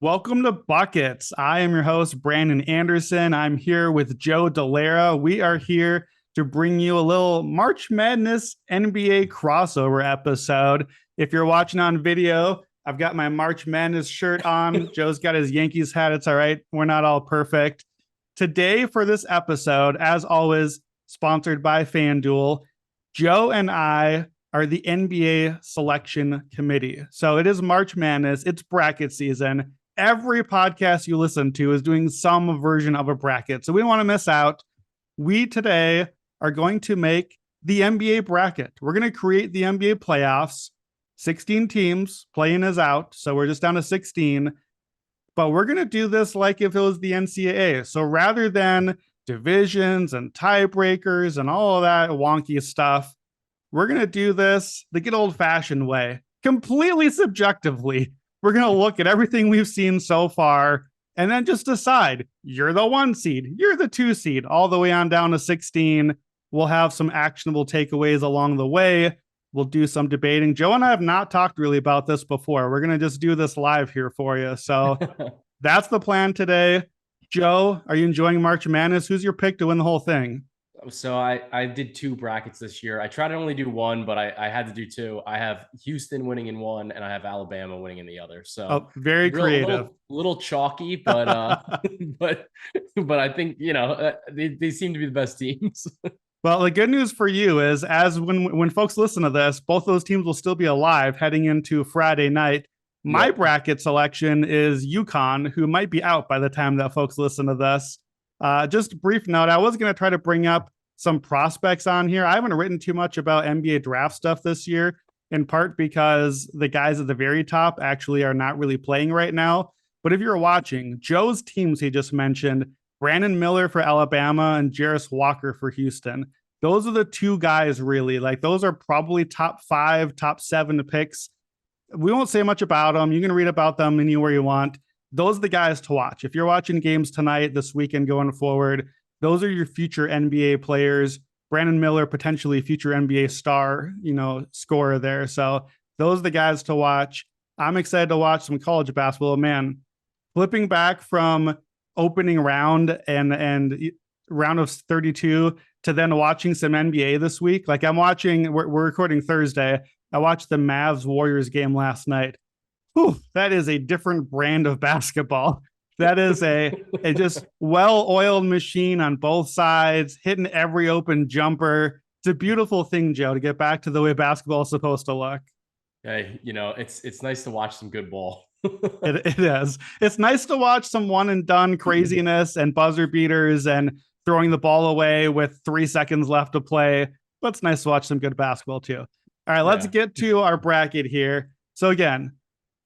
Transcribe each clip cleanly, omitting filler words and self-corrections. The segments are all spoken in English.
Welcome to Buckets. I am your host, Brandon Anderson. I'm here with Joe Delara. We are here to bring you a little March Madness NBA crossover episode. If you're watching on video, I've got my March Madness shirt on. Joe's got his Yankees hat. It's all right. We're not all perfect. Today, for this episode, as always, sponsored by FanDuel, Joe and I are the NBA selection committee. So it is March Madness. It's bracket season. Every podcast you listen to is doing some version of a bracket. So we don't want to miss out. We today are going to make the NBA bracket. We're going to create the NBA playoffs. 16 teams, playing is out. So we're just down to 16. But we're going to do this like if it was the NCAA. So rather than divisions and tiebreakers and all of that wonky stuff, we're going to do this the good old fashioned way, completely subjectively. We're going to look at everything we've seen so far and then just decide you're the 1 seed, you're the 2 seed, all the way on down to 16. We'll have some actionable takeaways along the way. We'll do some debating. Joe and I have not talked really about this before. We're going to just do this live here for you. So that's the plan today. Joe, are you enjoying March Madness? Who's your pick to win the whole thing? So I did 2 brackets this year. I tried to only do one, but I had to do 2. I have Houston winning in one, and I have Alabama winning in the other. So very creative. Little chalky, but but I think they seem to be the best teams. Well, the good news for you is, as when folks listen to this, both those teams will still be alive heading into Friday night. My bracket selection is UConn, who might be out by the time that folks listen to this. Just a brief note, I was going to try to bring up some prospects on here. I haven't written too much about NBA draft stuff this year, in part because the guys at the very top actually are not really playing right now. But if you're watching, Joe's teams he just mentioned, Brandon Miller for Alabama and Jarace Walker for Houston. Those are the 2 guys really. Like, those are probably top 5, top 7 picks. We won't say much about them. You can read about them anywhere you want. Those are the guys to watch. If you're watching games tonight, this weekend going forward, those are your future NBA players. Brandon Miller, potentially future NBA star, scorer there. So those are the guys to watch. I'm excited to watch some college basketball. Man, flipping back from opening round and round of 32 to then watching some NBA this week. Like, we're recording Thursday. I watched the Mavs Warriors game last night. Whew, that is a different brand of basketball. That is a just well-oiled machine on both sides, hitting every open jumper. It's a beautiful thing, Joe, to get back to the way basketball is supposed to look. Hey, it's nice to watch some good ball. It is. It's nice to watch some one and done craziness and buzzer beaters and throwing the ball away with 3 seconds left to play. But it's nice to watch some good basketball too. All right, let's get to our bracket here. So again,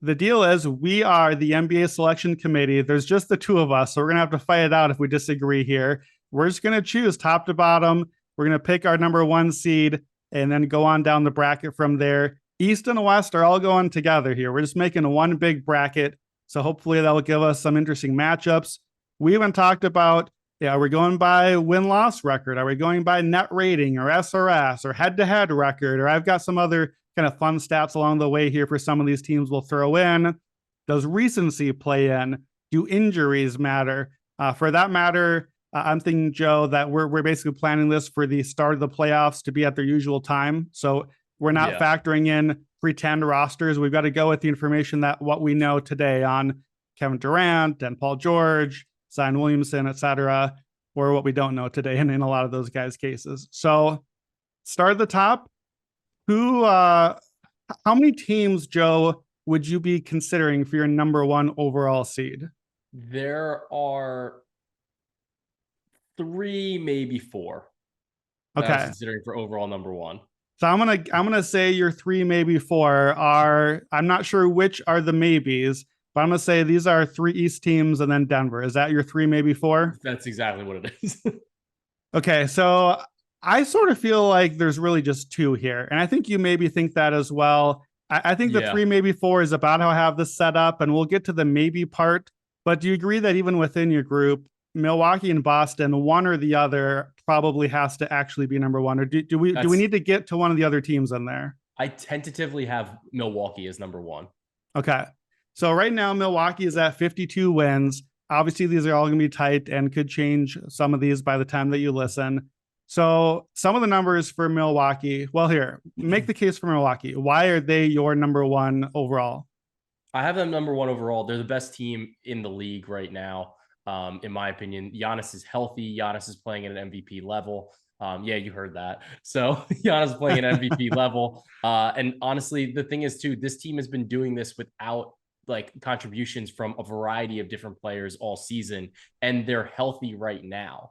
the deal is we are the NBA selection committee. There's just the 2 of us, so we're going to have to fight it out if we disagree here. We're just going to choose top to bottom. We're going to pick our number 1 seed and then go on down the bracket from there. East and West are all going together here. We're just making one big bracket, so hopefully that will give us some interesting matchups. We haven't talked about, are we going by win-loss record? Are we going by net rating or SRS or head-to-head record? Or I've got some other kind of fun stats along the way here for some of these teams we'll throw in. Does recency play in? Do injuries matter? For that matter, I'm thinking, Joe, that we're basically planning this for the start of the playoffs to be at their usual time. So we're not factoring in pretend rosters. We've got to go with the information that what we know today on Kevin Durant and Paul George, Zion Williamson, etc., or what we don't know today in a lot of those guys' cases. So start at the top. How many teams, Joe, would you be considering for your number 1 overall seed? There are 3, maybe 4. Okay. I'm considering for overall number 1. So I'm gonna say your 3, maybe 4 are. I'm not sure which are the maybes, but I'm gonna say these are 3 East teams and then Denver. Is that your 3, maybe 4? That's exactly what it is. Okay, so I sort of feel like there's really just 2 here, and I think you maybe think that as well. I think the 3, maybe 4 is about how I have this set up, and we'll get to the maybe part. But do you agree that even within your group, Milwaukee and Boston, one or the other probably has to actually be number 1, or do we need to get to one of the other teams in there? I tentatively have Milwaukee as number 1. Okay. So right now, Milwaukee is at 52 wins. Obviously, these are all going to be tight and could change some of these by the time that you listen. So some of the numbers for Milwaukee. Well, here, make the case for Milwaukee. Why are they your number one overall? I have them number one overall. They're the best team in the league right now, in my opinion. Giannis is healthy. Giannis is playing at an MVP level. Yeah, you heard that. So Giannis is playing at MVP level. And honestly, the thing is too, this team has been doing this without like contributions from a variety of different players all season, and they're healthy right now.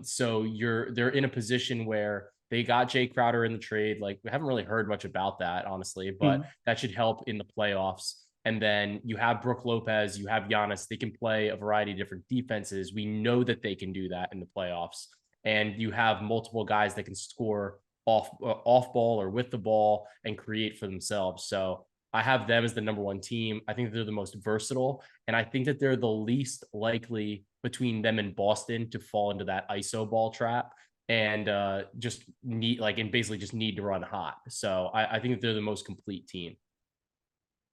So they're in a position where they got Jay Crowder in the trade. Like we haven't really heard much about that, honestly, but that should help in the playoffs. And then you have Brook Lopez, you have Giannis. They can play a variety of different defenses. We know that they can do that in the playoffs. And you have multiple guys that can score off ball or with the ball and create for themselves. So I have them as the number one team. I think they're the most versatile, and I think that they're the least likely between them and Boston to fall into that ISO ball trap and just need and basically just need to run hot. So I think that they're the most complete team.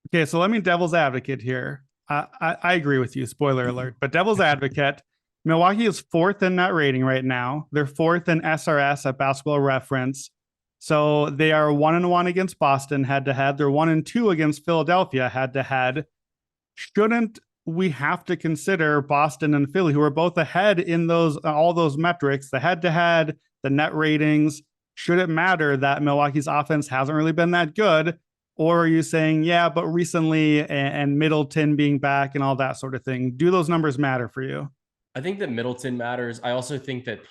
Okay, so let me devil's advocate here. I agree with you. Spoiler alert, but devil's advocate. Milwaukee is fourth in net rating right now. They're fourth in SRS at Basketball Reference. So they are 1-1 against Boston head to head. They're 1-2 against Philadelphia head to head. Shouldn't we have to consider Boston and Philly, who are both ahead in all those metrics, the head to head, the net ratings? Should it matter that Milwaukee's offense hasn't really been that good? Or are you saying, yeah, but recently and Middleton being back and all that sort of thing? Do those numbers matter for you? I think that Middleton matters. I also think that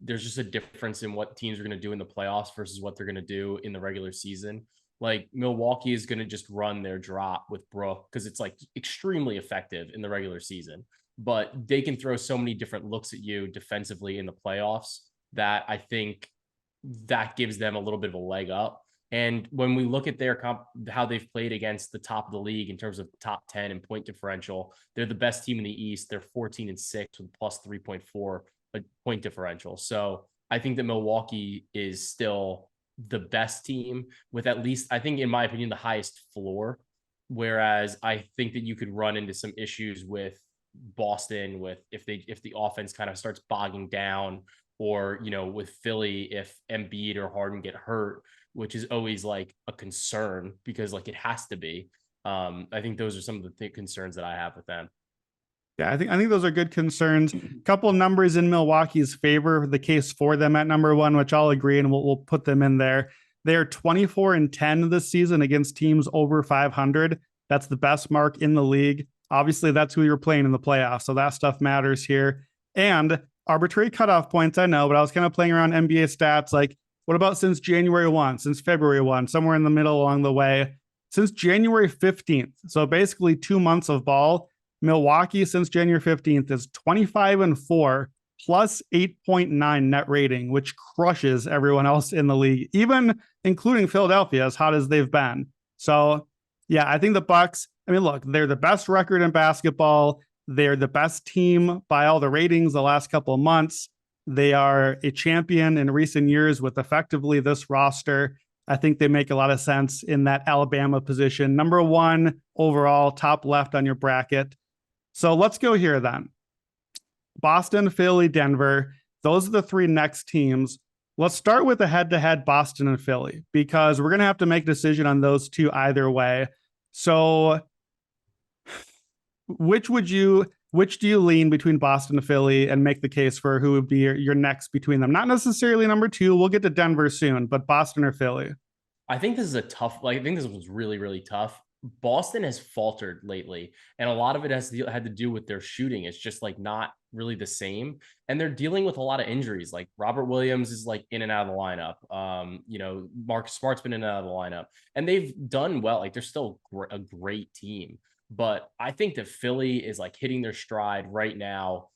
there's just a difference in what teams are going to do in the playoffs versus what they're going to do in the regular season. Like Milwaukee is going to just run their drop with Brook because it's like extremely effective in the regular season, but they can throw so many different looks at you defensively in the playoffs that I think that gives them a little bit of a leg up. And when we look at how they've played against the top of the league in terms of top 10 and point differential, they're the best team in the East. They're 14-6 with plus 3.4 point differential. So I think that Milwaukee is still the best team with, at least, I think, in my opinion, the highest floor. Whereas I think that you could run into some issues with Boston if the offense kind of starts bogging down, or with Philly if Embiid or Harden get hurt, which is always like a concern because like it has to be. I think those are some of the concerns that I have with them. Yeah, I think those are good concerns. A couple of numbers in Milwaukee's favor, the case for them at number one, which I'll agree, and we'll put them in there. They are 24-10 this season against teams over 500. That's the best mark in the league. Obviously, that's who you're playing in the playoffs, so that stuff matters here. And arbitrary cutoff points, I know, but I was kind of playing around NBA stats. Like, what about since January 1, since February 1, somewhere in the middle along the way? Since January 15th, so basically 2 months of ball, Milwaukee since January 15th is 25-4 plus 8.9 net rating, which crushes everyone else in the league, even including Philadelphia, as hot as they've been. So, yeah, I think the Bucks, I mean, look, they're the best record in basketball. They're the best team by all the ratings the last couple of months. They are a champion in recent years with effectively this roster. I think they make a lot of sense in that Alabama position. Number one overall, top left on your bracket. So let's go here then. Boston, Philly, Denver. Those are the three next teams. Let's start with the head-to-head Boston and Philly, because we're going to have to make a decision on those two either way. So which do you lean between Boston and Philly and make the case for who would be your next between them? Not necessarily number two. We'll get to Denver soon, but Boston or Philly? I think this is I think this was really, really tough. Boston has faltered lately, and a lot of it had to do with their shooting. It's just like not really the same, and they're dealing with a lot of injuries. Like Robert Williams is like in and out of the lineup. Marcus Smart's been in and out of the lineup, and they've done well. Like they're still a great team, but I think that Philly is like hitting their stride right now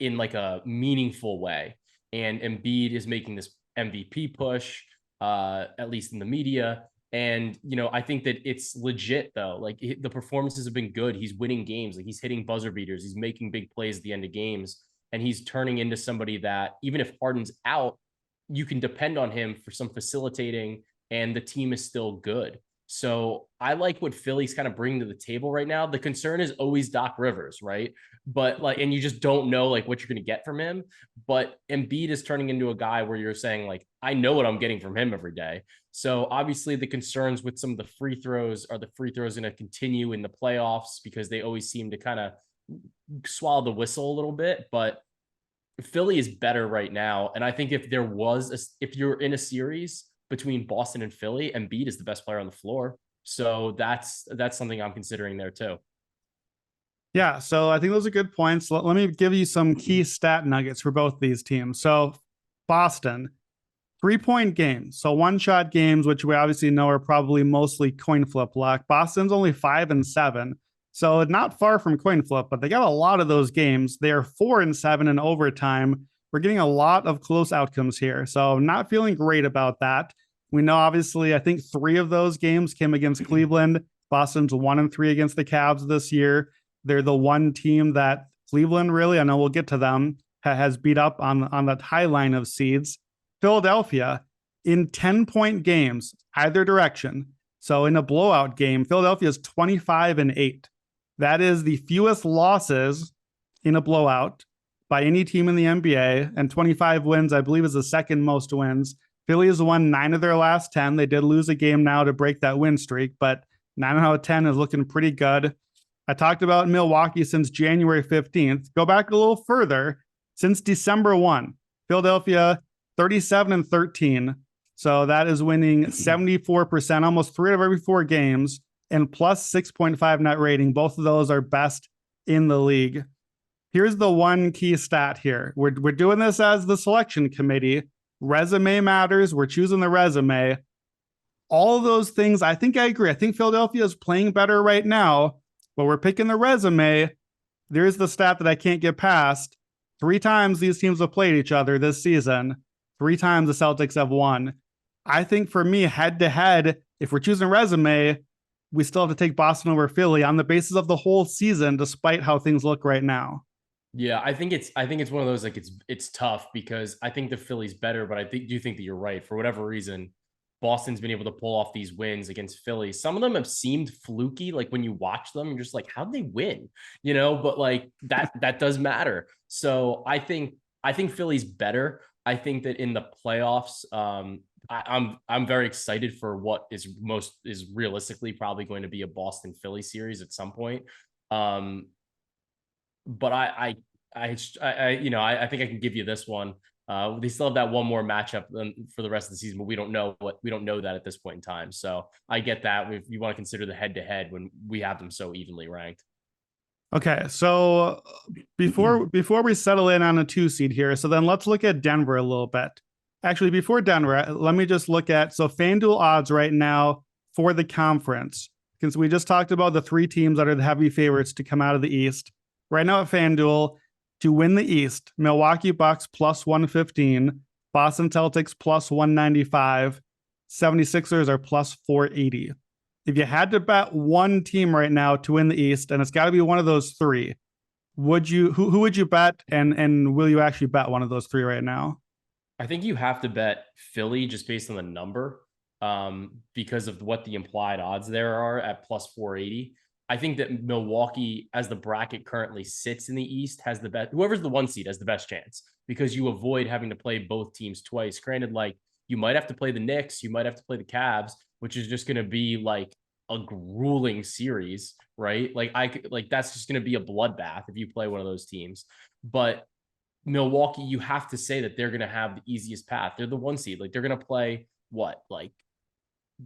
in like a meaningful way, and Embiid is making this MVP push, at least in the media. And, I think that it's legit, though. Like the performances have been good. He's winning games. Like he's hitting buzzer beaters. He's making big plays at the end of games. And he's turning into somebody that even if Harden's out, you can depend on him for some facilitating, and the team is still good. So I like what Philly's kind of bringing to the table right now. The concern is always Doc Rivers, right? But like, and you just don't know like what you're going to get from him. But Embiid is turning into a guy where you're saying like, I know what I'm getting from him every day. So obviously the concerns with some of the free throws, are the free throws going to continue in the playoffs because they always seem to kind of swallow the whistle a little bit. But Philly is better right now. And I think if you're in a series between Boston and Philly, Embiid is the best player on the floor. So that's something I'm considering there too. Yeah, so I think those are good points. Let me give you some key stat nuggets for both these teams. So Boston, 3-point games. So one-shot games, which we obviously know are probably mostly coin flip luck. Boston's only 5-7. So not far from coin flip, but they got a lot of those games. They are 4-7 in overtime. We're getting a lot of close outcomes here. So not feeling great about that. We know, obviously, I think 3 of those games came against Cleveland. Boston's 1-3 against the Cavs this year. They're the one team that Cleveland, really, I know we'll get to them, has beat up on that high line of seeds. Philadelphia, in 10-point games, either direction. So in a blowout game, Philadelphia is 25-8. That is the fewest losses in a blowout by any team in the NBA, and 25 wins, I believe, is the second most wins. Philly has won 9 of their last 10. They did lose a game now to break that win streak, but 9 out of 10 is looking pretty good. I talked about Milwaukee since January 15th. Go back a little further. Since December 1, Philadelphia 37-13. So that is winning 74%, almost 3 out of every 4 games, and plus 6.5 net rating. Both of those are best in the league. Here's the one key stat here. We're doing this as the selection committee. Resume matters. We're choosing the resume. All of those things, I think I agree. I think Philadelphia is playing better right now, but we're picking the resume. There's the stat that I can't get past. 3 times these teams have played each other this season. 3 times the Celtics have won. I think for me, head to head, if we're choosing resume, we still have to take Boston over Philly on the basis of the whole season, despite how things look right now. Yeah, I think it's one of those like it's tough because I think the Philly's better, but I do think that you're right. For whatever reason, Boston's been able to pull off these wins against Philly. Some of them have seemed fluky. Like when you watch them, you're just like, how'd they win? But like that does matter. So I think Philly's better. I think that in the playoffs, I'm very excited for what is realistically probably going to be a Boston Philly series at some point. But I think I can give you this one. They still have that one more matchup for the rest of the season, but we don't know that at this point in time. So I get that. If you want to consider the head to head when we have them so evenly ranked. Okay, so before we settle in on a 2 seed here, so then let's look at Denver a little bit. Actually, before Denver, let me just look at FanDuel odds right now for the conference, because we just talked about the 3 teams that are the heavy favorites to come out of the East. Right now at FanDuel, to win the East, Milwaukee Bucks plus 115, Boston Celtics plus 195, 76ers are plus 480. If you had to bet one team right now to win the East, and it's got to be one of those 3, who would you bet, and will you actually bet one of those 3 right now? I think you have to bet Philly just based on the number, because of what the implied odds there are at plus 480. I think that Milwaukee, as the bracket currently sits in the East, has the best. Whoever's the 1 seed has the best chance because you avoid having to play both teams twice. Granted, like you might have to play the Knicks, you might have to play the Cavs, which is just going to be like a grueling series, right? Like that's just going to be a bloodbath if you play one of those teams. But Milwaukee, you have to say that they're going to have the easiest path. They're the 1 seed. Like they're going to play what, like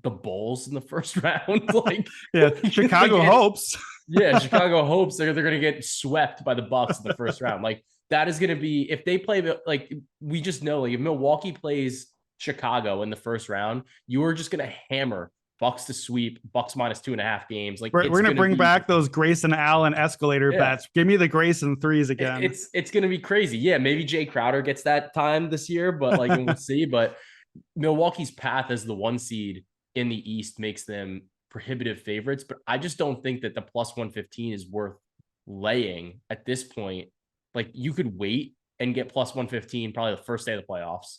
the Bulls in the first round. Like yeah, Chicago hopes. Yeah, Chicago hopes they're going to get swept by the Bucks in the first round. Like that is going to be, if they play, like we just know, like if Milwaukee plays Chicago in the first round, you are just going to hammer Bucks to sweep, Bucks minus 2.5 games. Like we're going to bring back those Grayson Allen escalator bets. Give me the Grayson 3s again. It's going to be crazy. Yeah, maybe Jay Crowder gets that time this year, but like we'll see. But Milwaukee's path as the 1 seed in the East makes them prohibitive favorites, but I just don't think that the plus 115 is worth laying at this point. Like you could wait and get plus 115 probably the first day of the playoffs,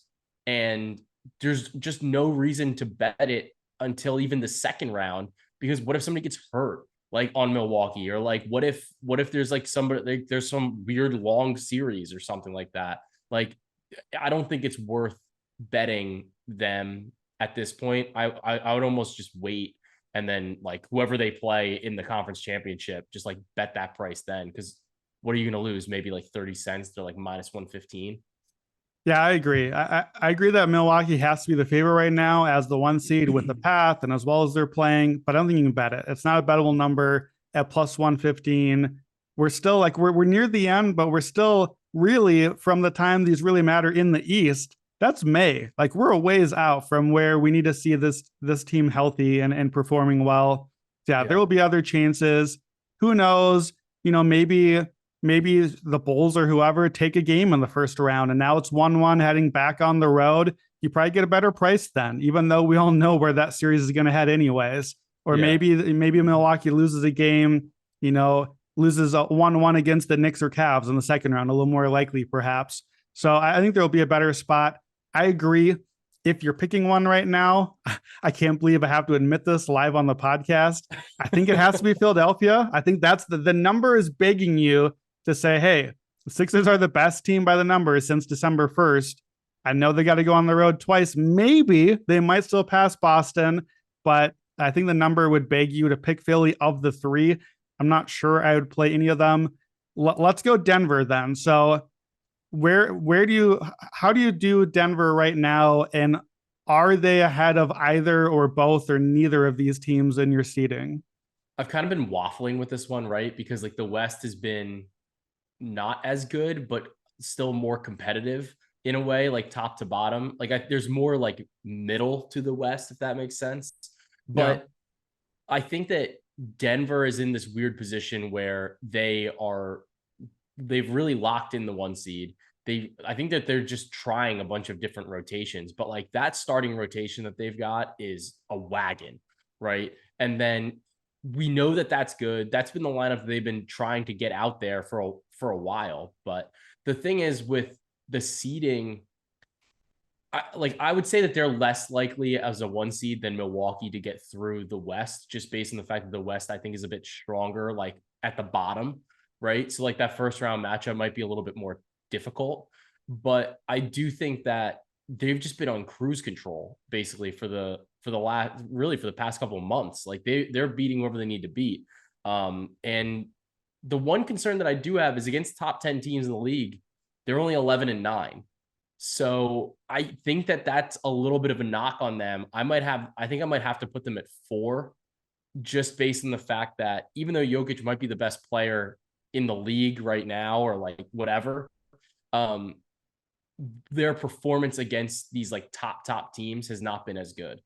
and there's just no reason to bet it until even the second round, because what if somebody gets hurt like on Milwaukee, or like what if there's like somebody, like there's some weird long series or something like that. Like I don't think it's worth betting them at this point. I would almost just wait, and then like whoever they play in the conference championship, just like bet that price then, because what are you going to lose? Maybe like 30 cents to like minus 115. Yeah, I agree. I agree that Milwaukee has to be the favorite right now as the one seed with the path and as well as they're playing, but I don't think you can bet it. It's not a bettable number at plus 115. We're still like, we're near the end, but we're still really, from the time these really matter in the East, that's May. Like we're a ways out from where we need to see this team healthy and performing well. Yeah, there will be other chances. Who knows? Maybe the Bulls or whoever take a game in the first round, and now it's 1-1 heading back on the road. You probably get a better price then, even though we all know where that series is going to head anyways. Or maybe Milwaukee loses a game, loses a 1-1 against the Knicks or Cavs in the second round, a little more likely perhaps. So I think there'll be a better spot. I agree. If you're picking one right now, I can't believe I have to admit this live on the podcast. I think it has to be Philadelphia. I think that's the number is begging you to say, hey, the Sixers are the best team by the numbers since December 1st. I know they got to go on the road twice. Maybe they might still pass Boston, but I think the number would beg you to pick Philly of the three. I'm not sure I would play any of them. Let's go Denver then. So how do you do Denver right now? And are they ahead of either or both or neither of these teams in your seeding? I've kind of been waffling with this one, right? Because like the West has been not as good, but still more competitive in a way, like top to bottom. Like there's more like middle to the West, if that makes sense. But I think that Denver is in this weird position where they've really locked in the one seed. I think that they're just trying a bunch of different rotations, but like that starting rotation that they've got is a wagon, right? And then we know that that's good. That's been the lineup they've been trying to get out there for a while. But the thing is with the seeding, I would say that they're less likely as a one seed than Milwaukee to get through the West, just based on the fact that the West, I think, is a bit stronger, like at the bottom, right? So like that first round matchup might be a little bit more difficult, but I do think that they've just been on cruise control basically for the past couple of months. Like they're beating whoever they need to beat. And the one concern that I do have is against top 10 teams in the league, they're only 11-9. So I think that that's a little bit of a knock on them. I think I might have to put them at 4, just based on the fact that even though Jokic might be the best player in the league right now, or like whatever, their performance against these like top teams has not been as good.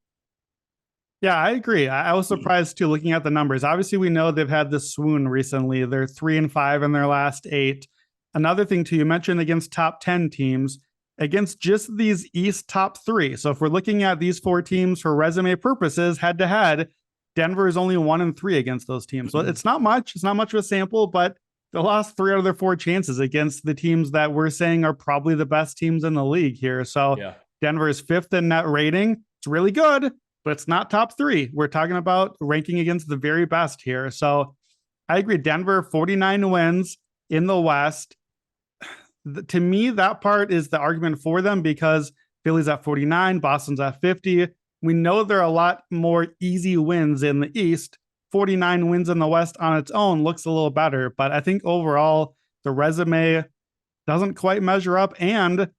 Yeah, I agree. I was surprised too, looking at the numbers. Obviously, we know they've had this swoon recently. They're 3-5 in their last 8. Another thing too, you mentioned against top 10 teams, against just these East top 3. So if we're looking at these 4 teams for resume purposes, head to head, Denver is only 1-3 against those teams. So it's not much. It's not much of a sample, but they lost 3 out of their 4 chances against the teams that we're saying are probably the best teams in the league here. So Denver is 5th in net rating. It's really good, but it's not top 3. We're talking about ranking against the very best here. So I agree. Denver, 49 wins in the West. To me, that part is the argument for them, because Philly's at 49, Boston's at 50. We know there are a lot more easy wins in the East. 49 wins in the West on its own looks a little better, but I think overall the resume doesn't quite measure up. And,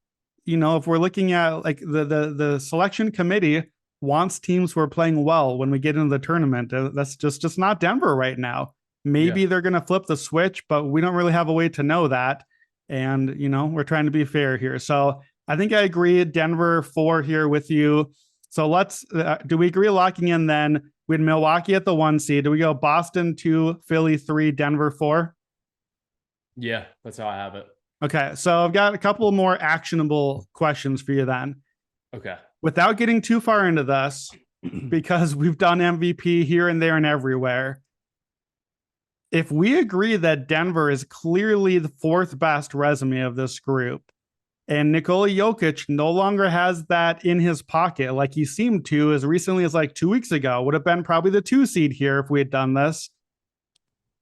if we're looking at like the selection committee wants teams who are playing well when we get into the tournament. That's just not Denver right now. Maybe they're going to flip the switch, but we don't really have a way to know that. And, we're trying to be fair here. So I think I agree. Denver 4 here with you. So let's, do we agree locking in then? We had Milwaukee at the 1 seed. Do we go Boston 2, Philly 3, Denver 4? Yeah, that's how I have it. Okay. So I've got a couple more actionable questions for you then. Okay. Without getting too far into this, because we've done MVP here and there and everywhere, if we agree that Denver is clearly the 4th best resume of this group, And Nikola Jokic no longer has that in his pocket like he seemed to as recently as like 2 weeks ago. Would have been probably the 2 seed here if we had done this.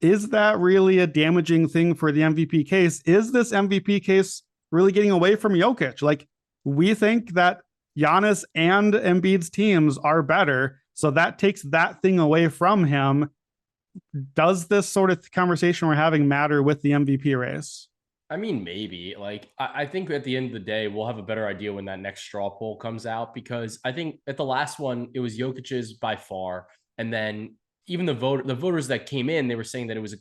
Is that really a damaging thing for the MVP case? Is this MVP case really getting away from Jokic? Like, we think that Giannis and Embiid's teams are better, so that takes that thing away from him. Does this sort of conversation we're having matter with the MVP race? I mean, maybe. Like, I think at the end of the day, we'll have a better idea when that next straw poll comes out, because I think at the last one, it was Jokic's by far. And then even the voters that came in, they were saying that it was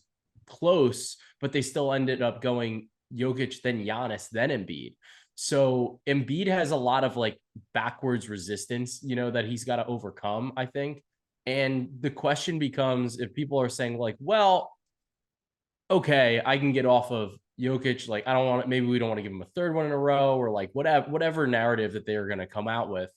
close, but they still ended up going Jokic, then Giannis, then Embiid. So Embiid has a lot of like backwards resistance, that he's got to overcome, I think. And the question becomes, if people are saying like, well, okay, I can get off of Jokic, like I don't want, maybe we don't want to give him a third one in a row, or like whatever narrative that they're going to come out with.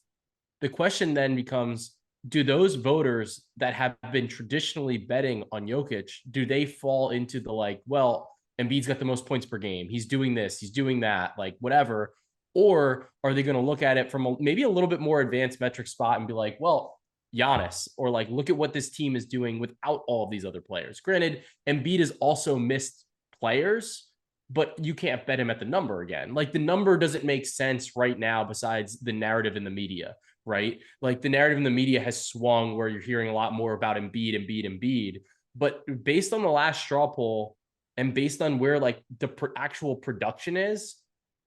The question then becomes, do those voters that have been traditionally betting on Jokic, do they fall into the like, well, Embiid's got the most points per game, he's doing this, he's doing that, like whatever? Or are they going to look at it from maybe a little bit more advanced metric spot and be like, well, Giannis, or like, look at what this team is doing without all of these other players. Granted, Embiid has also missed players, but you can't bet him at the number again. Like, the number doesn't make sense right now besides the narrative in the media, right? Like, the narrative in the media has swung where you're hearing a lot more about Embiid. But based on the last straw poll and based on where like the actual production is,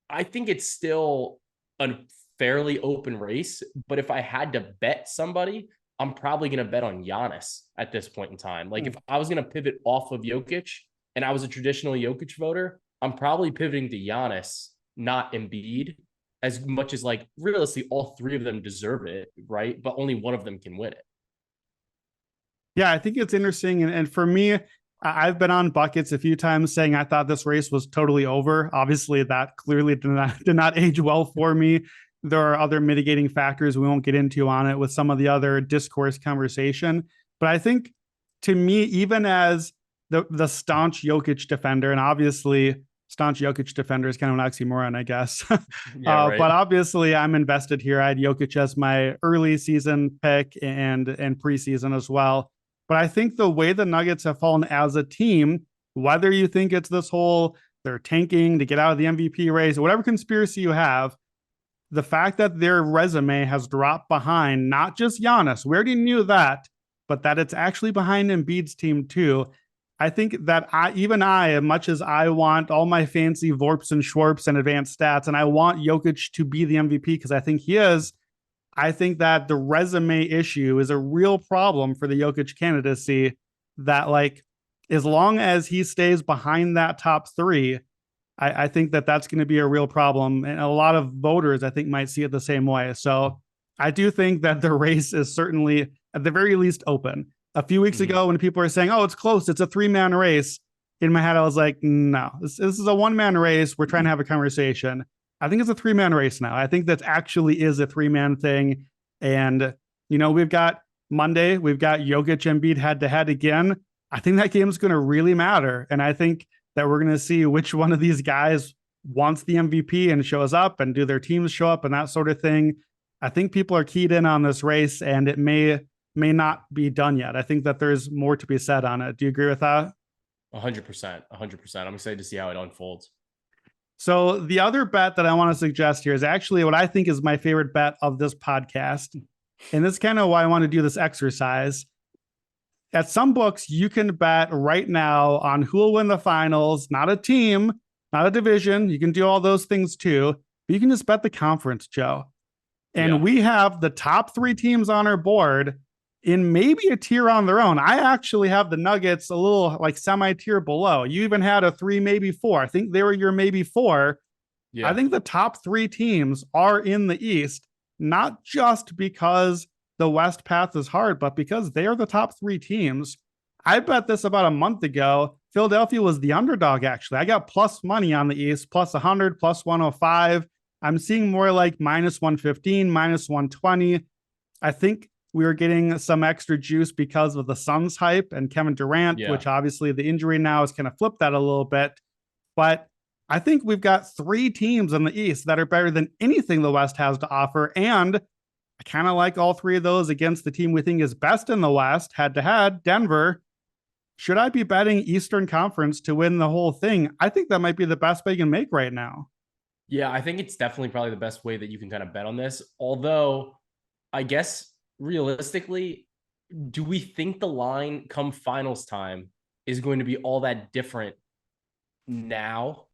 I think it's still a fairly open race. But if I had to bet somebody, I'm probably going to bet on Giannis at this point in time. Like, if I was going to pivot off of Jokic and I was a traditional Jokic voter, I'm probably pivoting to Giannis, not Embiid, as much as like realistically all three of them deserve it, right? But only one of them can win it. Yeah, I think it's interesting. And for me, I've been on buckets a few times saying I thought this race was totally over. Obviously, that clearly did not age well for me. There are other mitigating factors we won't get into on it with some of the other discourse conversation. But I think, to me, even as the staunch Jokic defender, and obviously staunch Jokic defender is kind of an oxymoron, I guess. Yeah, right. But obviously I'm invested here. I had Jokic as my early season pick and preseason as well. But I think the way the Nuggets have fallen as a team, whether you think it's this whole they're tanking to get out of the MVP race, whatever conspiracy you have, the fact that their resume has dropped behind not just Giannis, we already knew that, but that it's actually behind Embiid's team too. I think that as much as I want all my fancy Vorps and Schwarps and advanced stats, and I want Jokic to be the MVP because I think he is, I think that the resume issue is a real problem for the Jokic candidacy. That, like, as long as he stays behind that top three, I think that that's going to be a real problem. And a lot of voters, I think, might see it the same way. So I do think that the race is certainly, at the very least, open. A few weeks ago, when people were saying, oh, it's close, it's a 3-man race, in my head, I was like, no, this is a 1-man race. We're trying to have a conversation. I think it's a 3-man race now. I think that actually is a 3-man thing. And, we've got Monday, we've got Jokic Embiid head to head again. I think that game's going to really matter. And I think that we're going to see which one of these guys wants the MVP and shows up, and do their teams show up and that sort of thing. I think people are keyed in on this race, and it may not be done yet. I think that there's more to be said on it. Do you agree with that? 100%. I'm excited to see how it unfolds. So the other bet that I want to suggest here is actually what I think is my favorite bet of this podcast. And this is kind of why I want to do this exercise. At some books, you can bet right now on who will win the finals, not a team, not a division. You can do all those things too, but you can just bet the conference, Joe. And we have the top 3 teams on our board in maybe a tier on their own. I actually have the Nuggets a little like semi-tier below. You even had a 3, maybe 4. I think they were your maybe 4. Yeah. I think the top 3 teams are in the East, not just because the West path is hard, but because they are the top 3 teams. I bet this about a month ago. Philadelphia was the underdog, actually. I got plus money on the East, plus 100, plus 105. I'm seeing more like minus 115, minus 120. I think we were getting some extra juice because of the Suns hype and Kevin Durant, which obviously the injury now has kind of flipped that a little bit. But I think we've got three teams in the East that are better than anything the West has to offer. And I kind of like all three of those against the team we think is best in the West, head to head, Denver. Should I be betting Eastern Conference to win the whole thing? I think that might be the best bet you can make right now. Yeah, I think it's definitely probably the best way that you can kind of bet on this. Although, I guess realistically, do we think the line come finals time is going to be all that different now?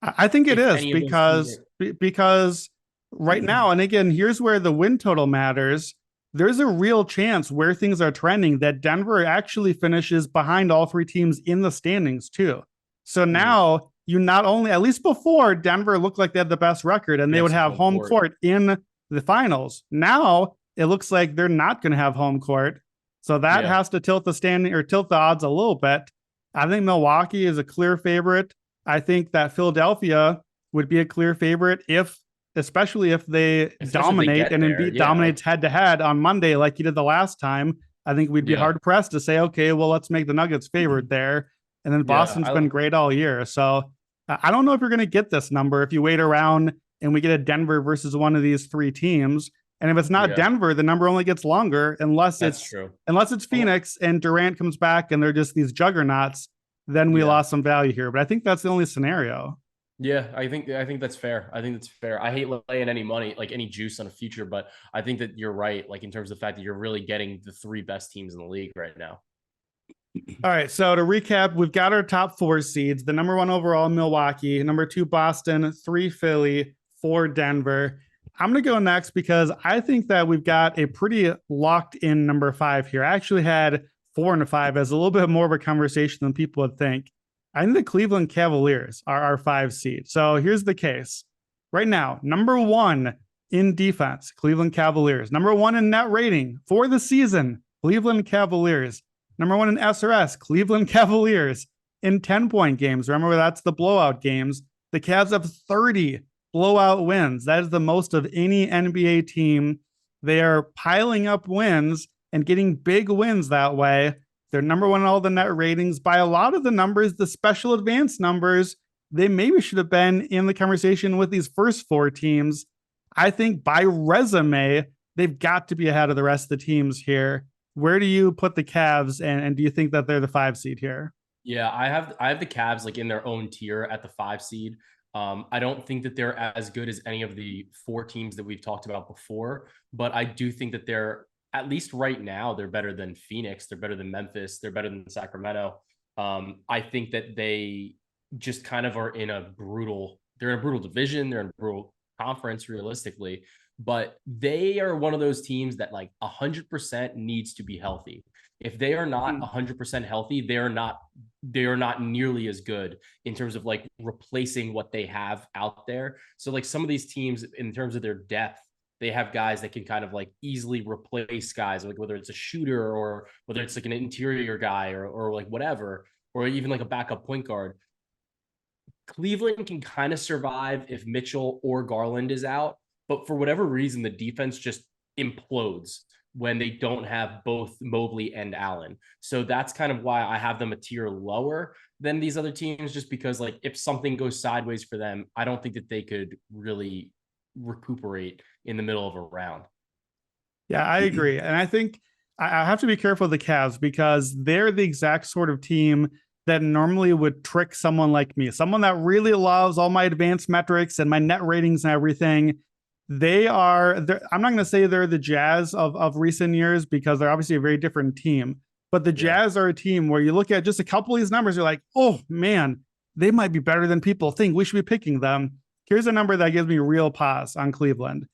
I think it If is any of those teams because right now, and again, here's where the win total matters. There's a real chance where things are trending that Denver actually finishes behind all three teams in the standings too. So now you not only, at least before, Denver looked like they had the best record and they would have home court in the finals. Now it looks like they're not going to have home court. So that has to tilt the standing or tilt the odds a little bit. I think Milwaukee is a clear favorite. I think that Philadelphia would be a clear favorite especially if they dominate and Embiid dominates head to head on Monday like he did the last time. I think we'd be hard pressed to say, okay, well, let's make the Nuggets favored there. And then Boston's been great all year. So I don't know if you're going to get this number if you wait around and we get a Denver versus one of these three teams. And if it's not Denver, the number only gets longer unless it's Phoenix and Durant comes back and they're just these juggernauts. Then we lost some value here. But I think that's the only scenario. Yeah, I think that's fair. I think that's fair. I hate laying any money, like any juice on a future, but I think that you're right, like in terms of the fact that you're really getting the three best teams in the league right now. All right, so to recap, we've got our top four seeds. The number one overall, Milwaukee. Number two, Boston. 3, Philly. 4, Denver. I'm going to go next because I think that we've got a pretty locked in number 5 here. I actually had 4 and 5 as a little bit more of a conversation than people would think. I think the Cleveland Cavaliers are our 5 seed. So here's the case. Right now, number 1 in defense, Cleveland Cavaliers. Number 1 in net rating for the season, Cleveland Cavaliers. Number 1 in SRS, Cleveland Cavaliers. In 10-point games, remember that's the blowout games. The Cavs have 30 blowout wins. That is the most of any NBA team. They are piling up wins and getting big wins that way. They're number 1 in all the net ratings. By a lot of the numbers, the special advanced numbers, they maybe should have been in the conversation with these first 4 teams. I think by resume, they've got to be ahead of the rest of the teams here. Where do you put the Cavs, and do you think that they're the 5 seed here? Yeah, I have the Cavs like in their own tier at the 5 seed. I don't think that they're as good as any of the 4 teams that we've talked about before, but I do think that they're, at least right now, they're better than Phoenix. They're better than Memphis. They're better than Sacramento. I think that they just kind of are in a brutal division. They're in a brutal conference realistically, but they are one of those teams that like 100% needs to be healthy. If they are not 100% healthy, they are not nearly as good in terms of like replacing what they have out there. So like some of these teams in terms of their depth, they have guys that can kind of like easily replace guys, like whether it's a shooter or whether it's like an interior guy or like whatever, or even like a backup point guard. Cleveland can kind of survive if Mitchell or Garland is out, but for whatever reason, the defense just implodes when they don't have both Mobley and Allen. So that's kind of why I have them a tier lower than these other teams, just because like if something goes sideways for them, I don't think that they could really recuperate in the middle of a round. Yeah, I agree. And I think I have to be careful of the Cavs because they're the exact sort of team that normally would trick someone like me, someone that really loves all my advanced metrics and my net ratings and everything. I'm not going to say they're the Jazz of recent years because they're obviously a very different team, but the Jazz are a team where you look at just a couple of these numbers, you're like, oh man, they might be better than people think. We should be picking them. Here's a number that gives me real pause on Cleveland.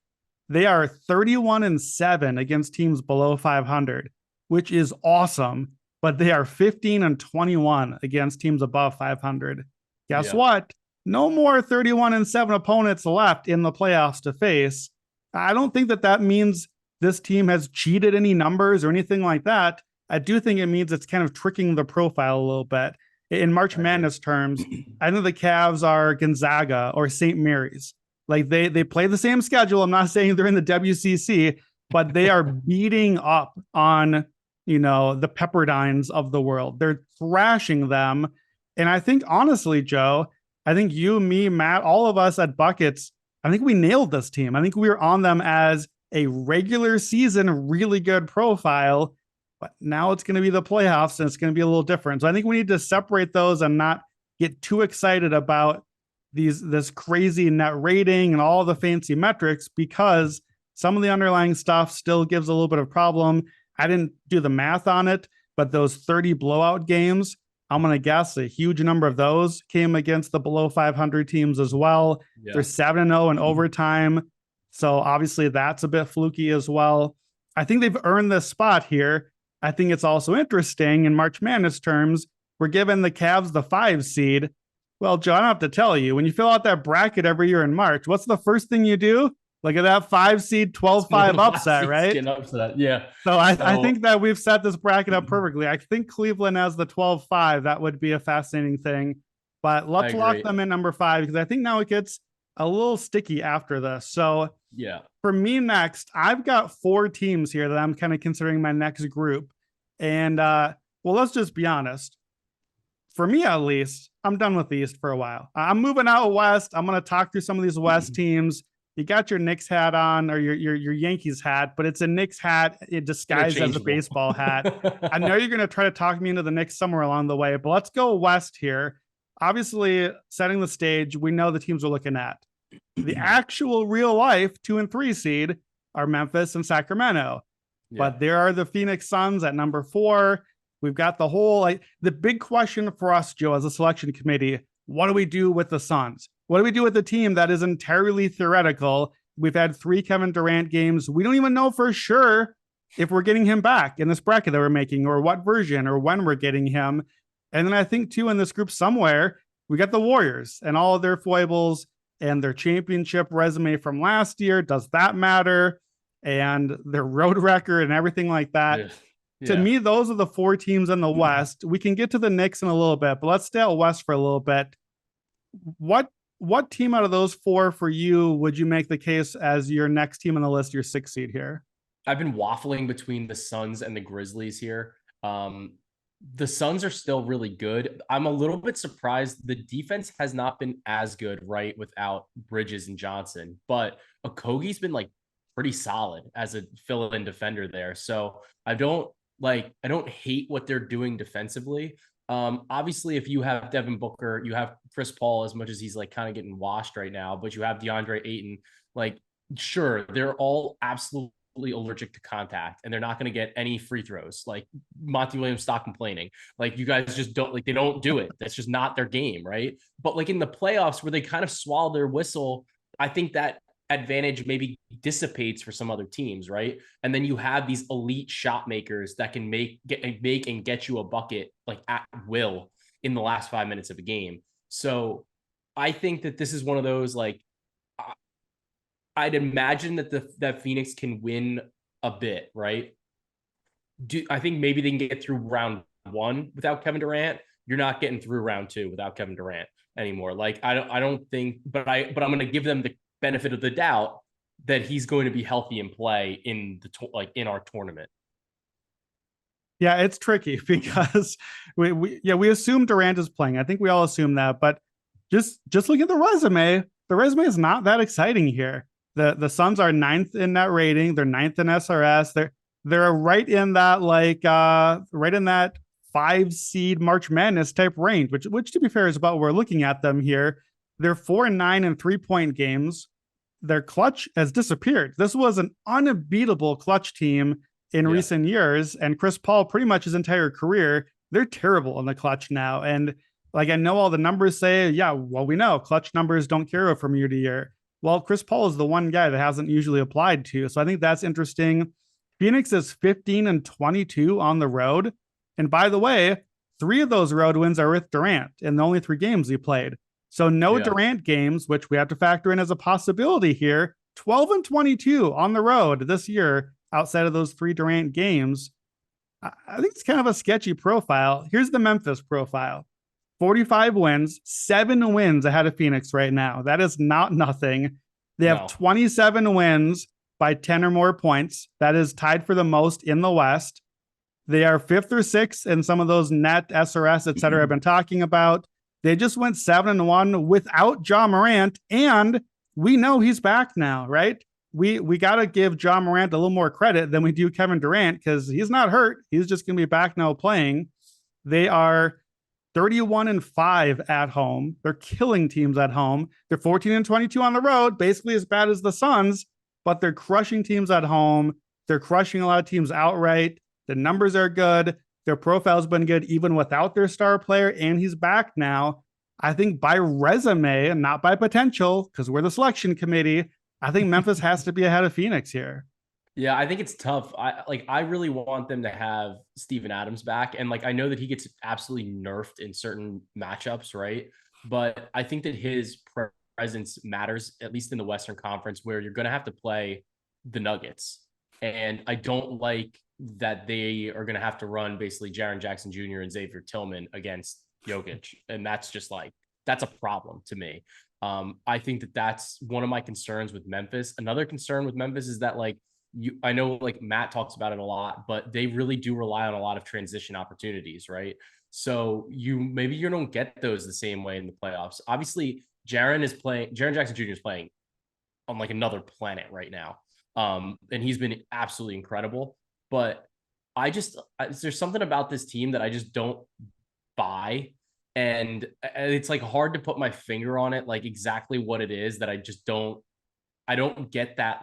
They are 31-7 against teams below 500, which is awesome, but they are 15-21 against teams above 500. Guess what? No more 31-7 opponents left in the playoffs to face. I don't think that means this team has cheated any numbers or anything like that. I do think it means it's kind of tricking the profile a little bit. In March Madness terms, I think the Cavs are Gonzaga or St. Mary's. Like they play the same schedule. I'm not saying they're in the WCC, but they are beating up on, the Pepperdines of the world. They're thrashing them. And I think honestly, Joe, I think you, me, Matt, all of us at Buckets, I think we nailed this team. I think we were on them as a regular season, really good profile. But now it's going to be the playoffs and it's going to be a little different. So I think we need to separate those and not get too excited about this crazy net rating and all the fancy metrics, because some of the underlying stuff still gives a little bit of problem. I didn't do the math on it, but those 30 blowout games, I'm going to guess a huge number of those came against the below 500 teams as well. Yeah. They're 7-0 in overtime. So obviously that's a bit fluky as well. I think they've earned this spot here. I think it's also interesting in March Madness terms. We're giving the Cavs the 5 seed. Well, Joe, I don't have to tell you, when you fill out that bracket every year in March, what's the first thing you do? Look at that 5 seed, 12-5 upset, right? Upset. Yeah. So I think that we've set this bracket up perfectly. I think Cleveland has the 12-5. That would be a fascinating thing. But let's lock them in number 5, because I think now it gets a little sticky after this. So yeah, for me next, I've got 4 teams here that I'm kind of considering my next group. And well, let's just be honest. For me, at least, I'm done with the East for a while. I'm moving out west. I'm going to talk through some of these West teams. You got your Knicks hat on, or your Yankees hat, but it's a Knicks hat disguised as a baseball hat. I know you're going to try to talk me into the Knicks somewhere along the way, but let's go west here. Obviously, setting the stage, we know the teams we're looking at. The actual real life 2 and 3 seed are Memphis and Sacramento. Yeah. But there are the Phoenix Suns at number 4. We've got the whole, the big question for us, Joe, as a selection committee, what do we do with the Suns? What do we do with the team that is entirely theoretical? We've had 3 Kevin Durant games. We don't even know for sure if we're getting him back in this bracket that we're making, or what version, or when we're getting him. And then I think, too, in this group somewhere, we got the Warriors and all of their foibles and their championship resume from last year. Does that matter? And their road record and everything like that. Yeah. Yeah. To me, those are the 4 teams in the West. We can get to the Knicks in a little bit, but let's stay out West for a little bit. What team out of those 4 for you would you make the case as your next team on the list, your 6th seed here? I've been waffling between the Suns and the Grizzlies here. The Suns are still really good. I'm a little bit surprised the defense has not been as good, right, without Bridges and Johnson. But Okogie's been pretty solid as a fill-in defender there. So I don't hate what they're doing defensively. Obviously, if you have Devin Booker, you have Chris Paul, as much as he's kind of getting washed right now, but you have DeAndre Ayton. Sure, they're all absolutely allergic to contact, and they're not going to get any free throws. Monty Williams, stop complaining. You guys just don't they don't do it. That's just not their game, right? But in the playoffs where they kind of swallow their whistle, I think that advantage maybe dissipates for some other teams, right? And then you have these elite shot makers that can make and get you a bucket at will in the last 5 minutes of a game. So I think that this is one of those I'd imagine that Phoenix can win a bit, right? I think maybe they can get through round 1 without Kevin Durant. You're not getting through round 2 without Kevin Durant anymore. I don't think, but I'm going to give them the benefit of the doubt that he's going to be healthy and play in in our tournament. Yeah, it's tricky because we assume Durant is playing. I think we all assume that, but just look at the resume. The resume is not that exciting here. The Suns are 9th in net rating. They're 9th in SRS. They're right in that right in that 5 seed March Madness type range, which to be fair is about where we're looking at them here. They're 4-9 in 3-point games. Their clutch has disappeared. This was an unbeatable clutch team in recent years, and Chris Paul pretty much his entire career, they're terrible in the clutch now. And I know all the numbers say, we know clutch numbers don't carry from year to year. Well, Chris Paul is the one guy that hasn't usually applied to. So I think that's interesting. Phoenix is 15-22 on the road. And by the way, 3 of those road wins are with Durant in the only 3 games he played. So no Durant games, which we have to factor in as a possibility here. 12-22 on the road this year outside of those 3 Durant games. I think it's kind of a sketchy profile. Here's the Memphis profile. 45 wins, 7 wins ahead of Phoenix right now. That is not nothing. They have 27 wins by 10 or more points. That is tied for the most in the West. They are 5th or 6th in some of those net, SRS, et cetera, I've been talking about. They just went 7-1 without Ja Morant, and we know he's back now, right? We got to give Ja Morant a little more credit than we do Kevin Durant because he's not hurt. He's just going to be back now playing. They are 31-5 at home. They're killing teams at home. They're 14-22 on the road, basically as bad as the Suns, but they're crushing teams at home. They're crushing a lot of teams outright. The numbers are good. Their profile's been good even without their star player, and he's back now. I think by resume and not by potential, because we're the selection committee, I think Memphis has to be ahead of Phoenix here. Yeah, I think it's tough. I really want them to have Steven Adams back. And I know that he gets absolutely nerfed in certain matchups, right? But I think that his presence matters, at least in the Western Conference, where you're going to have to play the Nuggets. And I don't like that they are going to have to run basically Jaren Jackson Jr. and Xavier Tillman against Jokic. And that's just that's a problem to me. I think that that's one of my concerns with Memphis. Another concern with Memphis is that I know Matt talks about it a lot, but they really do rely on a lot of transition opportunities, right? So maybe you don't get those the same way in the playoffs. Obviously, Jaren Jackson Jr. is playing on another planet right now. And he's been absolutely incredible. But there's something about this team that I just don't buy. And it's hard to put my finger on it, exactly what it is that I don't get that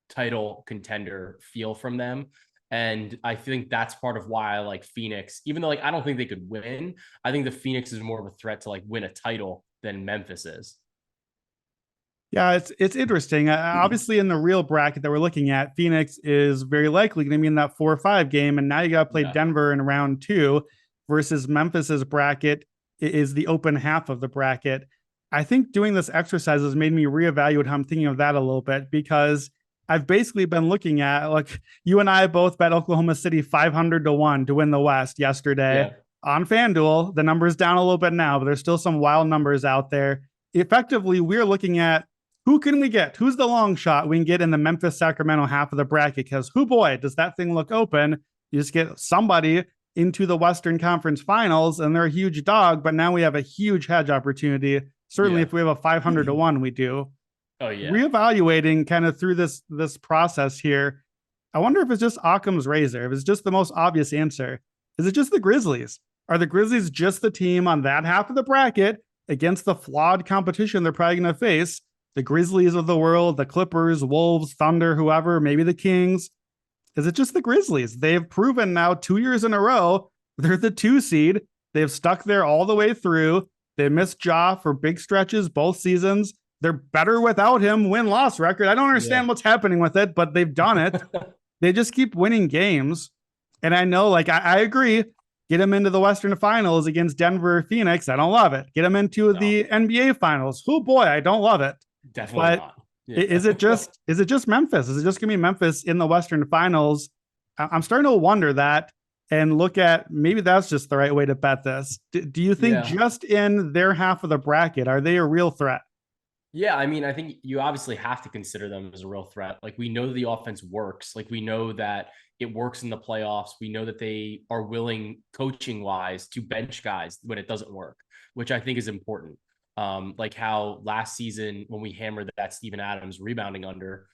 title contender feel from them. And I think that's part of why I like Phoenix, even though I don't think they could win. I think the Phoenix is more of a threat to win a title than Memphis is. Yeah, it's interesting. Obviously, in the real bracket that we're looking at, Phoenix is very likely going to be in that 4-5 game, and now you got to play Denver in round 2 versus Memphis's bracket is the open half of the bracket. I think doing this exercise has made me reevaluate how I'm thinking of that a little bit, because I've basically been looking at you and I both bet Oklahoma City 500-1 to win the West yesterday on FanDuel. The number's down a little bit now, but there's still some wild numbers out there. Effectively, we're looking at who can we get? Who's the long shot we can get in the Memphis-Sacramento half of the bracket? Because boy, does that thing look open. You just get somebody into the Western Conference Finals, and they're a huge dog, but now we have a huge hedge opportunity. Certainly, if we have a 500-1, we do. Oh, yeah. Reevaluating kind of through this process here, I wonder if it's just Occam's razor, if it's just the most obvious answer. Is it just the Grizzlies? Are the Grizzlies just the team on that half of the bracket against the flawed competition they're probably going to face? The Grizzlies of the world, the Clippers, Wolves, Thunder, whoever, maybe the Kings. Is it just the Grizzlies? They've proven now 2 years in a row they're the 2 seed. They've stuck there all the way through. They missed Ja for big stretches both seasons. They're better without him, win-loss record. I don't understand what's happening with it, but they've done it. They just keep winning games. And I know, I agree. Get them into the Western Finals against Denver, Phoenix. I don't love it. Get them into the NBA Finals. Oh boy, I don't love it. Definitely not. Yeah. Is it just Memphis? Is it just gonna be Memphis in the Western Finals? I'm starting to wonder that and look at maybe that's just the right way to bet this. Do you think just in their half of the bracket, are they a real threat? Yeah, I mean, I think you obviously have to consider them as a real threat. We know the offense works. We know that it works in the playoffs. We know that they are willing, coaching wise, to bench guys when it doesn't work, which I think is important. How last season when we hammered that Steven Adams rebounding under,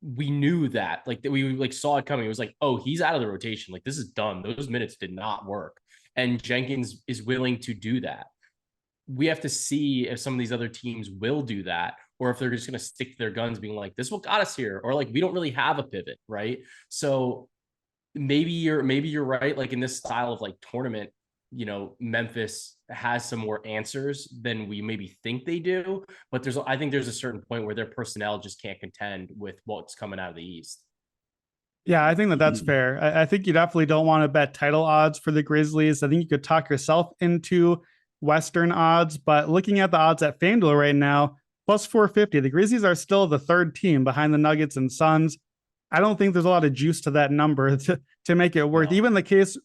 we knew that we saw it coming. It was oh, he's out of the rotation. This is done. Those minutes did not work. And Jenkins is willing to do that. We have to see if some of these other teams will do that, or if they're just going to stick to their guns being this what got us here, or we don't really have a pivot. Right. So maybe you're right. In this style of tournament, Memphis has some more answers than we maybe think they do, but I think there's a certain point where their personnel just can't contend with what's coming out of the East. Yeah, I think that's fair. I think you definitely don't want to bet title odds for the Grizzlies. I think you could talk yourself into Western odds, but looking at the odds at FanDuel right now, plus 450, the Grizzlies are still the third team behind the Nuggets and Suns. I don't think there's a lot of juice to that number to make it worth. No. Even the case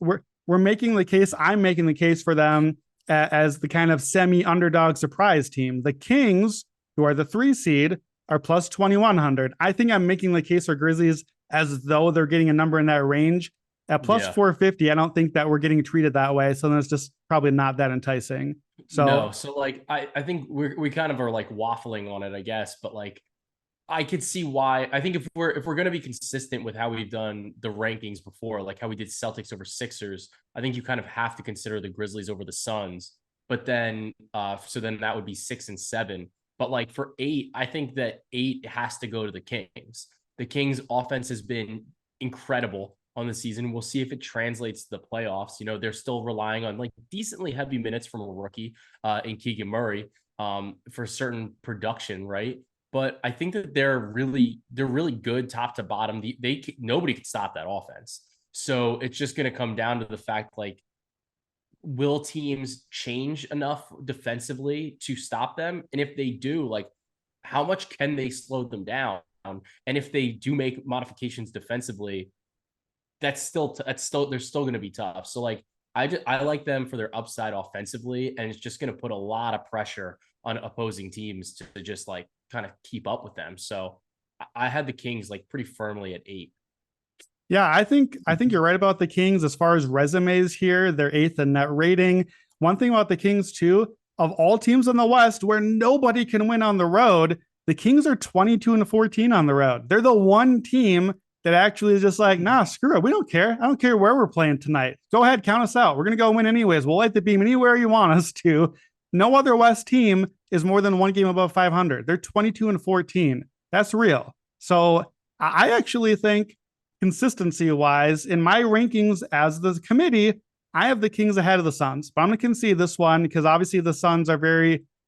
we're making the case, I'm making the case for them as the kind of semi-underdog surprise team. The Kings, who are the 3 seed, are plus 2,100. I think I'm making the case for Grizzlies as though they're getting a number in that range. At plus 450, I don't think that we're getting treated that way. So then it's just probably not that enticing. No, So so like I think we kind of are like waffling on it, I guess, but like I could see why. I think if we're going to be consistent with how we've done the rankings before, like how we did Celtics over Sixers, I think you kind of have to consider the Grizzlies over the Suns. But then so then that would be 6 and 7. But like for 8, I think that 8 has to go to the Kings. The Kings offense has been incredible on the season. We'll see if it translates to the playoffs. You know, they're still relying on like decently heavy minutes from a rookie in Keegan Murray for certain production, right? But I think that they're really good top to bottom. Nobody can stop that offense. So it's just going to come down to the fact like will teams change enough defensively to stop them? And if they do, like how much can they slow them down? And if they do make modifications defensively, they're still going to be tough. So like I like them for their upside offensively, and it's just going to put a lot of pressure on opposing teams to just like kind of keep up with them. So I had the Kings like pretty firmly at 8. yeah, I think you're right about the Kings as far as resumes here. They're eighth in net rating. One thing about the Kings too, of all teams in the West where nobody can win on the road, the Kings are 22-14 on the road. They're the one team that actually is just like, nah, screw it. We don't care. I don't care where we're playing tonight. Go ahead, count us out. We're gonna go win anyways. We'll light the beam anywhere you want us to. No other West team is more than one game above 500. They're 22-14. That's real. So I actually think consistency wise, in my rankings as the committee, I have the Kings ahead of the Suns, but I'm going to concede this one because obviously the Suns are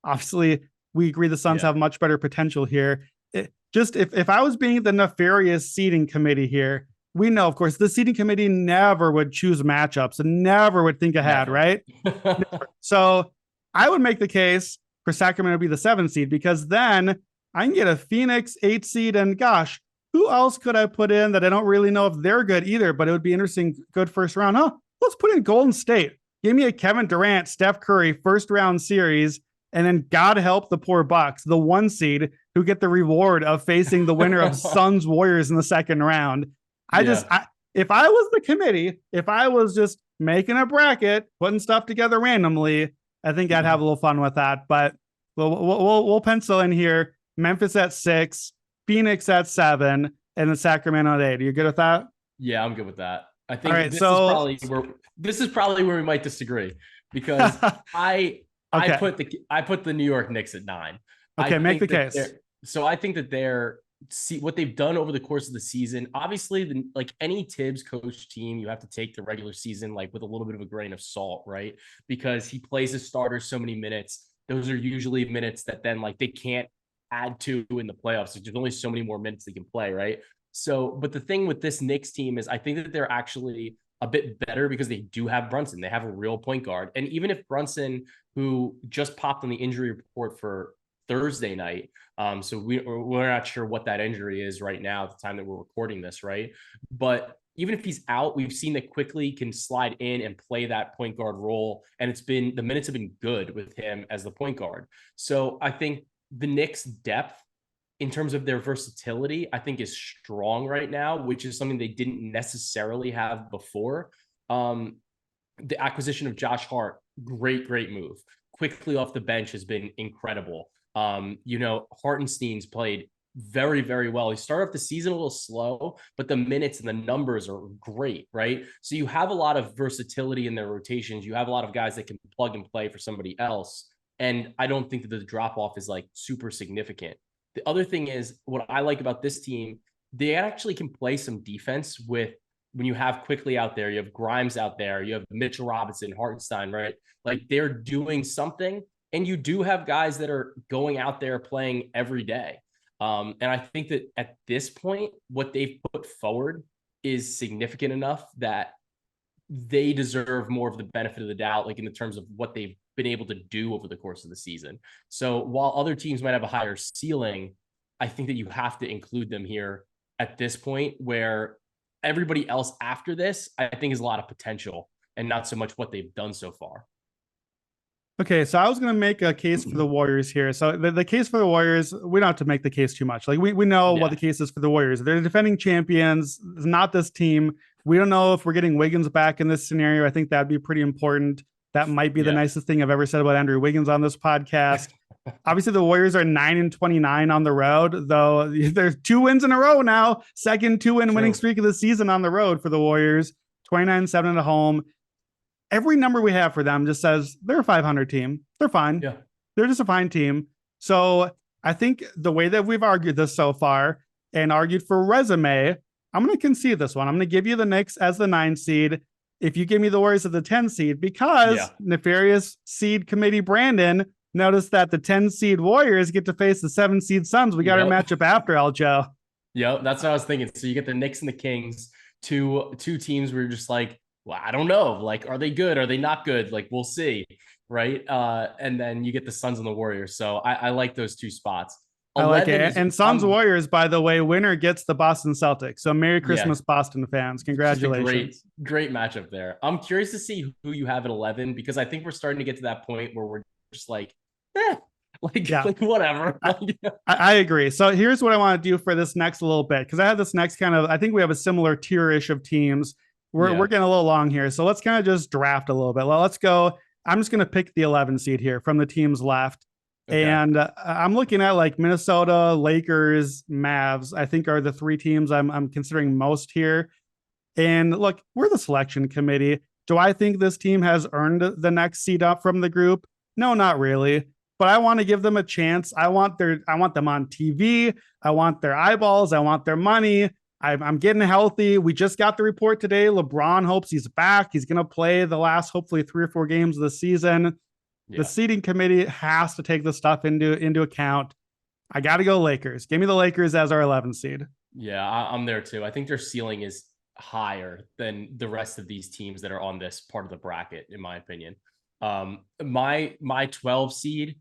obviously, we agree the Suns have much better potential here. If I was being the nefarious seeding committee here, we know, of course, the seeding committee never would choose matchups and never would think ahead, right? So I would make the case for Sacramento to be the 7 seed because then I can get a Phoenix 8 seed and gosh, who else could I put in that I don't really know if they're good either, but it would be interesting, good first round. Let's put in Golden State. Give me a Kevin Durant, Steph Curry first round series, and then God help the poor Bucks, the 1 seed who get the reward of facing the winner of Suns Warriors in the second round. If I was the committee, if I was just making a bracket, putting stuff together randomly, I think I'd have a little fun with that. But we'll pencil in here Memphis at 6, Phoenix at 7, and then Sacramento at 8. Are you good with that? Yeah, I'm good with that. I think this is probably where we might disagree because I put the New York Knicks at 9. Okay, make the case. So I think that they're see what they've done over the course of the season. Obviously, like any Tibbs coach team, you have to take the regular season like with a little bit of a grain of salt, right? Because he plays his starters so many minutes. Those are usually minutes that then like they can't add to in the playoffs. There's only so many more minutes they can play, right? So, but the thing with this Knicks team is I think that they're actually a bit better because they do have Brunson. They have a real point guard. And even if Brunson, who just popped on the injury report for Thursday night, so we're not sure what that injury is right now at the time that we're recording this, right? But even if he's out, we've seen that quickly can slide in and play that point guard role. And the minutes have been good with him as the point guard. So I think the Knicks' depth in terms of their versatility, I think is strong right now, which is something they didn't necessarily have before. The acquisition of Josh Hart, great move. Quickly off the bench has been incredible. Hartenstein's played very, very well. He started off the season a little slow, but the minutes and the numbers are great, right? So you have a lot of versatility in their rotations. You have a lot of guys that can plug and play for somebody else. And I don't think that the drop off is like super significant. The other thing is what I like about this team, they actually can play some defense with when you have Quickly out there, you have Grimes out there, you have Mitchell Robinson, Hartenstein, right? Like they're doing something. And you do have guys that are going out there playing every day. And I think that at this point, what they've put forward is significant enough that they deserve more of the benefit of the doubt, like in the terms of what they've been able to do over the course of the season. So while other teams might have a higher ceiling, I think that you have to include them here at this point where everybody else after this, I think is a lot of potential and not so much what they've done so far. Okay, so I was going to make a case for the Warriors here. So the case for the Warriors, we don't have to make the case too much. Like we know what the case is for the Warriors. They're defending champions. It's not this team. We don't know if we're getting Wiggins back in this scenario. I think that'd be pretty important. That might be the Yeah. nicest thing I've ever said about Andrew Wiggins on this podcast. Obviously, the Warriors are 9-29 on the road, though there's 2 wins in a row now. Second 2-win winning streak of the season on the road for the Warriors. 29-7 at home. Every number we have for them just says they're a 500 team. They're fine. Yeah. They're just a fine team. So I think the way that we've argued this so far and argued for resume, I'm going to concede this one. I'm going to give you the Knicks as the 9 seed. If you give me the Warriors as the 10 seed, because nefarious seed committee Brandon noticed that the 10 seed Warriors get to face the 7 seed Suns. We got our matchup after, Joe. Yep, that's what I was thinking. So you get the Knicks and the Kings, two teams where you're just like, well, I don't know. Like, are they good? Are they not good? Like, we'll see. Right. And then you get the Suns and the Warriors. So I like those 2 spots. I like it. And Suns Warriors, by the way, winner gets the Boston Celtics. So Merry Christmas, Boston fans. Congratulations. Great matchup there. I'm curious to see who you have at 11, because I think we're starting to get to that point where we're just like, like whatever. I agree. So here's what I want to do for this next little bit, because I have this next I think we have a similar tier-ish of teams. We're getting a little long here. So let's kind of just draft a little bit. Well, let's go. I'm just going to pick the 11 seed here from the teams left. Okay. And I'm looking at like Minnesota, Lakers, Mavs, I think are the 3 teams I'm considering most here. And look, we're the selection committee. Do I think this team has earned the next seed up from the group? No, not really. But I want to give them a chance. I want them on TV. I want their eyeballs. I want their money. I'm getting healthy. We just got the report today. LeBron hopes he's back. He's going to play the last, hopefully 3 or 4 games of the season. Yeah. The seeding committee has to take this stuff into account. I got to go Lakers. Give me the Lakers as our 11 seed. Yeah, I'm there too. I think their ceiling is higher than the rest of these teams that are on this part of the bracket, in my opinion. My 12 seed,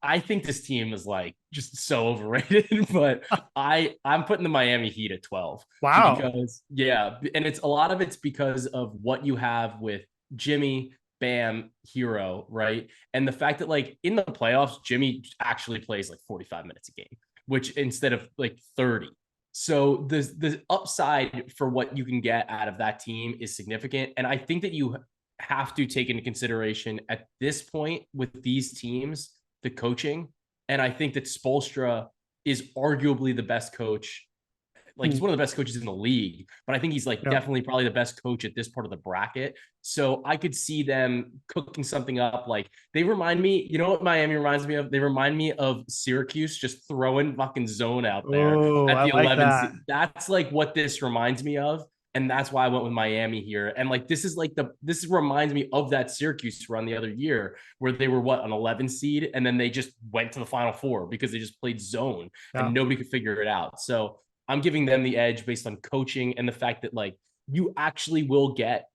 I think this team is like just so overrated, but I'm putting the Miami Heat at 12. Wow. Because and it's a lot of it's because of what you have with Jimmy, Bam, Hero, right? And the fact that like in the playoffs, Jimmy actually plays like 45 minutes a game, which instead of like 30. So the upside for what you can get out of that team is significant. And I think that you have to take into consideration at this point with these teams, the coaching. And I think that Spoelstra is arguably the best coach. Like he's one of the best coaches in the league, but I think he's like definitely probably the best coach at this part of the bracket. So I could see them cooking something up. Like they remind me, you know what Miami reminds me of? They remind me of Syracuse just throwing fucking zone out there at the 11th. That's like what this reminds me of. And that's why I went with Miami here. And like, this reminds me of that Syracuse run the other year where they were an 11 seed. And then they just went to the Final Four because they just played zone and nobody could figure it out. So I'm giving them the edge based on coaching and the fact that like you actually will get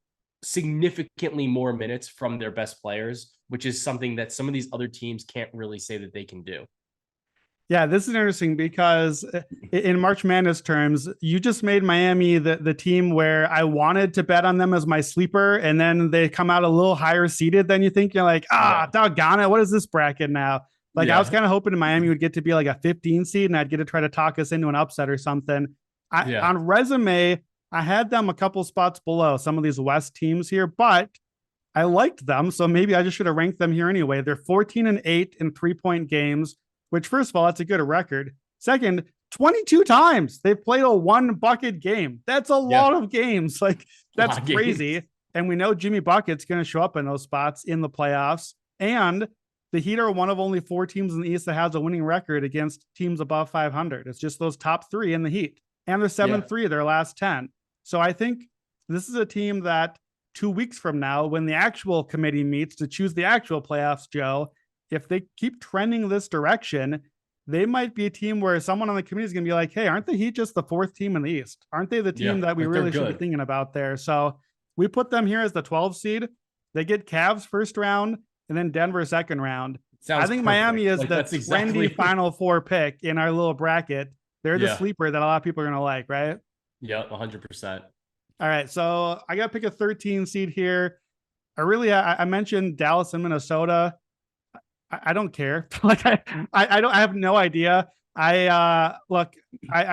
significantly more minutes from their best players, which is something that some of these other teams can't really say that they can do. Yeah, this is interesting because in March Madness terms, you just made Miami the team where I wanted to bet on them as my sleeper, and then they come out a little higher seeded than you think. You're like, doggone it, what is this bracket now? Like I was kind of hoping Miami would get to be like a 15 seed and I'd get to try to talk us into an upset or something. On resume, I had them a couple spots below some of these West teams here, but I liked them. So maybe I just should have ranked them here anyway. They're 14-8 in 3-point games, which first of all, that's a good record. Second, 22 times they've played a 1 bucket game. That's a lot of games. Like that's crazy. And we know Jimmy Bucket's going to show up in those spots in the playoffs. And the Heat are one of only 4 teams in the East that has a winning record against teams above 500. It's just those top 3 in the Heat. And they're 7-3 their last 10. So I think this is a team that 2 weeks from now, when the actual committee meets to choose the actual playoffs, Joe, if they keep trending this direction, they might be a team where someone on the committee is going to be like, hey, aren't the Heat just the 4th team in the East? Aren't they the team that we really should be thinking about there? So we put them here as the 12 seed. They get Cavs first round and then Denver second round. I think perfect. Miami is the trendy Final Four pick in our little bracket. They're the sleeper that a lot of people are going to like, right? Yeah, 100%. All right, so I got to pick a 13 seed here. I mentioned Dallas and Minnesota. I don't care. Like I have no idea. I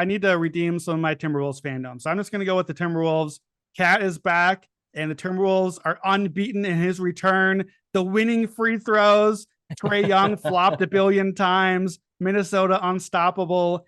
need to redeem some of my Timberwolves fandom. So I'm just going to go with the Timberwolves. Cat is back. and the Timberwolves are unbeaten in his return. The winning free throws, Trae Young flopped a billion times. Minnesota unstoppable.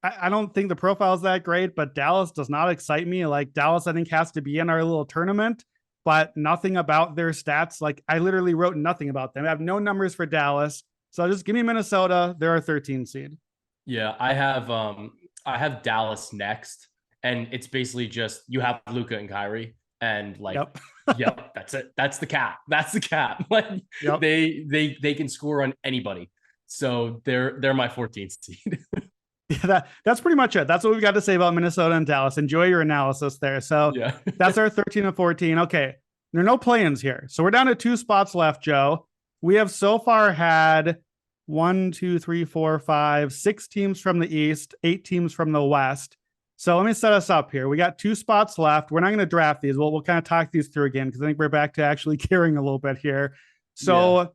I don't think the profile is that great, but Dallas does not excite me. Like Dallas, I think has to be in our little tournament, but nothing about their stats. Like I literally wrote nothing about them. I have no numbers for Dallas. So just give me Minnesota. They're a 13 seed. Yeah, I have Dallas next, and it's basically just you have Luka and Kyrie, and like, Yep. yep, that's it. That's the cap. That's the cap. Like Yep. they can score on anybody. So they're my 14th seed. Yeah, that's pretty much it. That's what we've got to say about Minnesota and Dallas. Enjoy your analysis there. So Yeah. that's our 13 and 14. Okay. There are no play-ins here. So we're down to 2 spots left, Joe. We have so far had 1, 2, 3, 4, 5, 6 teams from the East, 8 teams from the West. So let me set us up here. We got 2 spots left. We're not going to draft these. We'll kind of talk these through again because I think we're back to actually caring a little bit here. So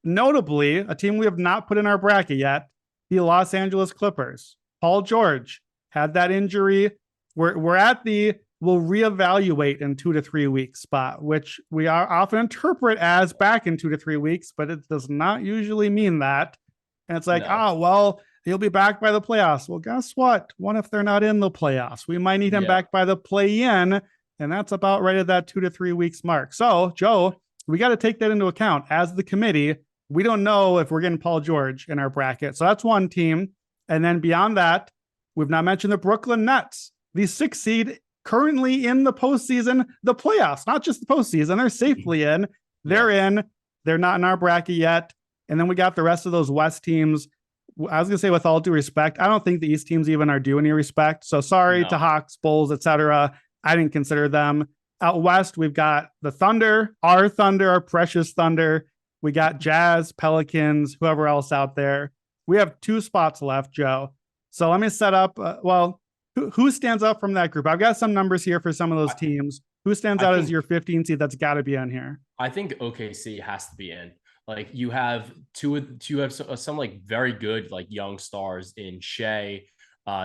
notably, a team we have not put in our bracket yet, the Los Angeles Clippers. Paul George had that injury. We're at the we'll reevaluate in 2 to 3 weeks spot, which we are often interpret as back in 2 to 3 weeks, but it does not usually mean that. And it's like, well, he'll be back by the playoffs. Well, guess what? What if they're not in the playoffs? We might need him back by the play-in, and that's about right at that 2 to 3 weeks mark. So, Joe, we got to take that into account as the committee. We don't know if we're getting Paul George in our bracket. So that's one team. And then beyond that, we've not mentioned the Brooklyn Nets, the 6th seed currently in the postseason, the playoffs, not just the postseason. They're safely in. They're in. They're not in our bracket yet. And then we got the rest of those West teams. I was going to say, with all due respect, I don't think the East teams even are due any respect. So sorry to Hawks, Bulls, etc. I didn't consider them. Out West, we've got the Thunder, our precious Thunder. We got Jazz, Pelicans, whoever else out there. We have 2 spots left, Joe. So let me set up, who stands up from that group? I've got some numbers here for some of those teams. Who stands out as your 15 seed that's got to be on here? I think OKC has to be in. Like you have some like very good like young stars in Shea,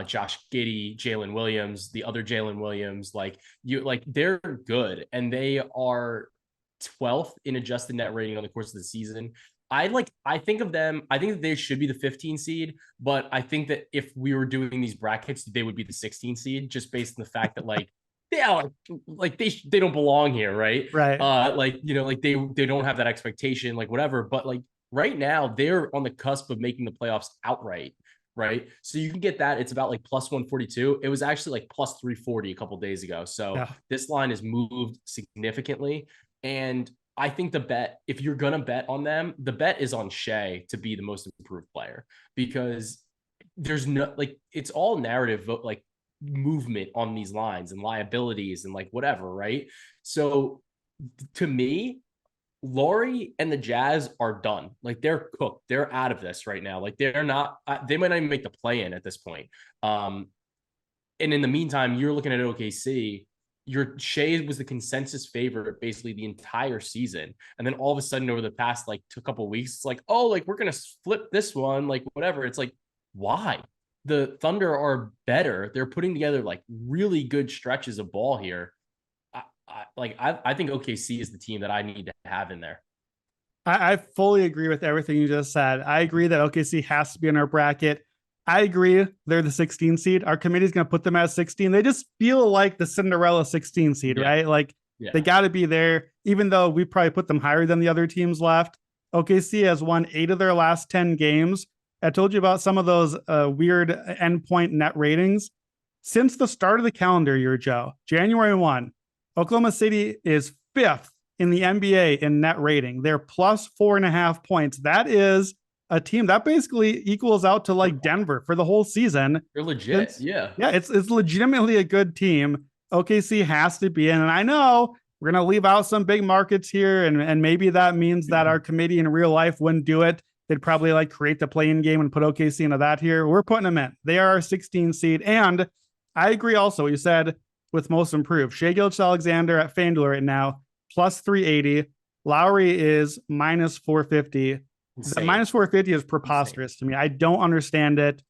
Josh Giddey, Jalen Williams, the other Jalen Williams. Like they're good, and they are 12th in adjusted net rating on the course of the season. I think of them. I think that they should be the 15 seed, but I think that if we were doing these brackets, they would be the 16 seed, just based on the fact that they don't belong here, right? Right. They don't have that expectation, like whatever. But like right now, they're on the cusp of making the playoffs outright, right? So you can get that. It's about like plus 142. It was actually like plus 340 a couple days ago. So this line has moved significantly, and I think the bet, if you're going to bet on them, the bet is on Shea to be the most improved player, because there's no, like, it's all narrative, like movement on these lines and liabilities and like whatever. Right. So to me, Laurie and the Jazz are done. Like they're cooked. They're out of this right now. Like they're not, they might not even make the play in at this point. And in the meantime, you're looking at OKC. Your Shea was the consensus favorite basically the entire season. And then all of a sudden over the past like a couple of weeks, it's like, oh, like we're going to flip this one, like whatever. It's like, why? The Thunder are better. They're putting together like really good stretches of ball here. I think OKC is the team that I need to have in there. I fully agree with everything you just said. I agree that OKC has to be in our bracket. I agree. They're the 16 seed. Our committee is going to put them as 16. They just feel like the Cinderella 16 seed, right? Like they got to be there, even though we probably put them higher than the other teams left. OKC has won 8 of their last 10 games. I told you about some of those weird endpoint net ratings. Since the start of the calendar year, Joe, January 1, Oklahoma City is 5th in the NBA in net rating. They're plus 4.5 points. That is a team that basically equals out to like Denver for the whole season. They're legit. Yeah, it's legitimately a good team. OKC has to be in. And I know we're going to leave out some big markets here. And maybe that means that our committee in real life wouldn't do it. They'd probably like create the play-in game and put OKC into that here. We're putting them in. They are our 16 seed. And I agree also, you said with most improved. Shai Gilgeous-Alexander at FanDuel right now, plus 380. Lowry is minus 450. The minus 450 is preposterous to me. I don't understand it.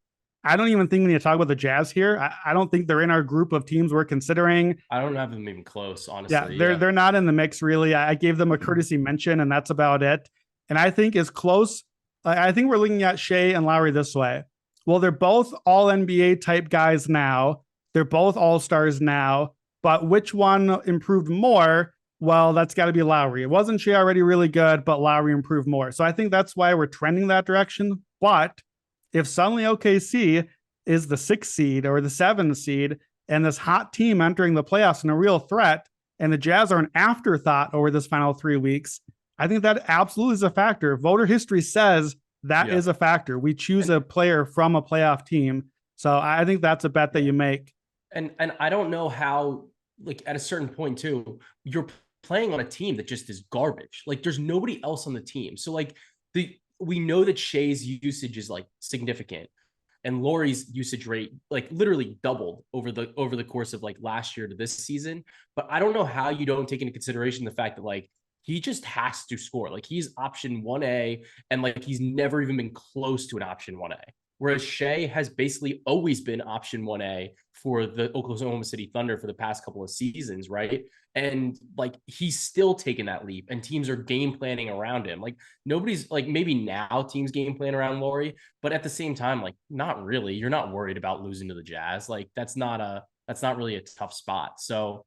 I don't even think we need to talk about the Jazz here. I don't think they're in our group of teams we're considering. I don't have them even close, Yeah, honestly. they're not in the mix really. I gave them a courtesy mention, and that's about it. And I think is close. I think we're looking at Shea and Lowry this way. Well, they're both all NBA type guys now. They're both all stars now. But which one improved more? Well, that's got to be Lowry. It wasn't Shea already really good, but Lowry improved more. So I think that's why we're trending that direction. But if suddenly OKC is the 6th seed or the 7th seed and this hot team entering the playoffs and a real threat, and the Jazz are an afterthought over this final 3 weeks, I think that absolutely is a factor. Voter history says that is a factor. We choose a player from a playoff team. So I think that's a bet that you make. And I don't know how, like at a certain point too, you're playing on a team that just is garbage. Like there's nobody else on the team. So like we know that Shea's usage is like significant, and Lauri's usage rate like literally doubled over the course of like last year to this season. But I don't know how you don't take into consideration the fact that like he just has to score. Like he's option 1A, and like he's never even been close to an option 1A. Whereas Shea has basically always been option 1A for the Oklahoma City Thunder for the past couple of seasons, right? And like he's still taking that leap, and teams are game planning around him. Like nobody's like, maybe now teams game plan around Lauri, but at the same time, like not really. You're not worried about losing to the Jazz. Like that's not really a tough spot. So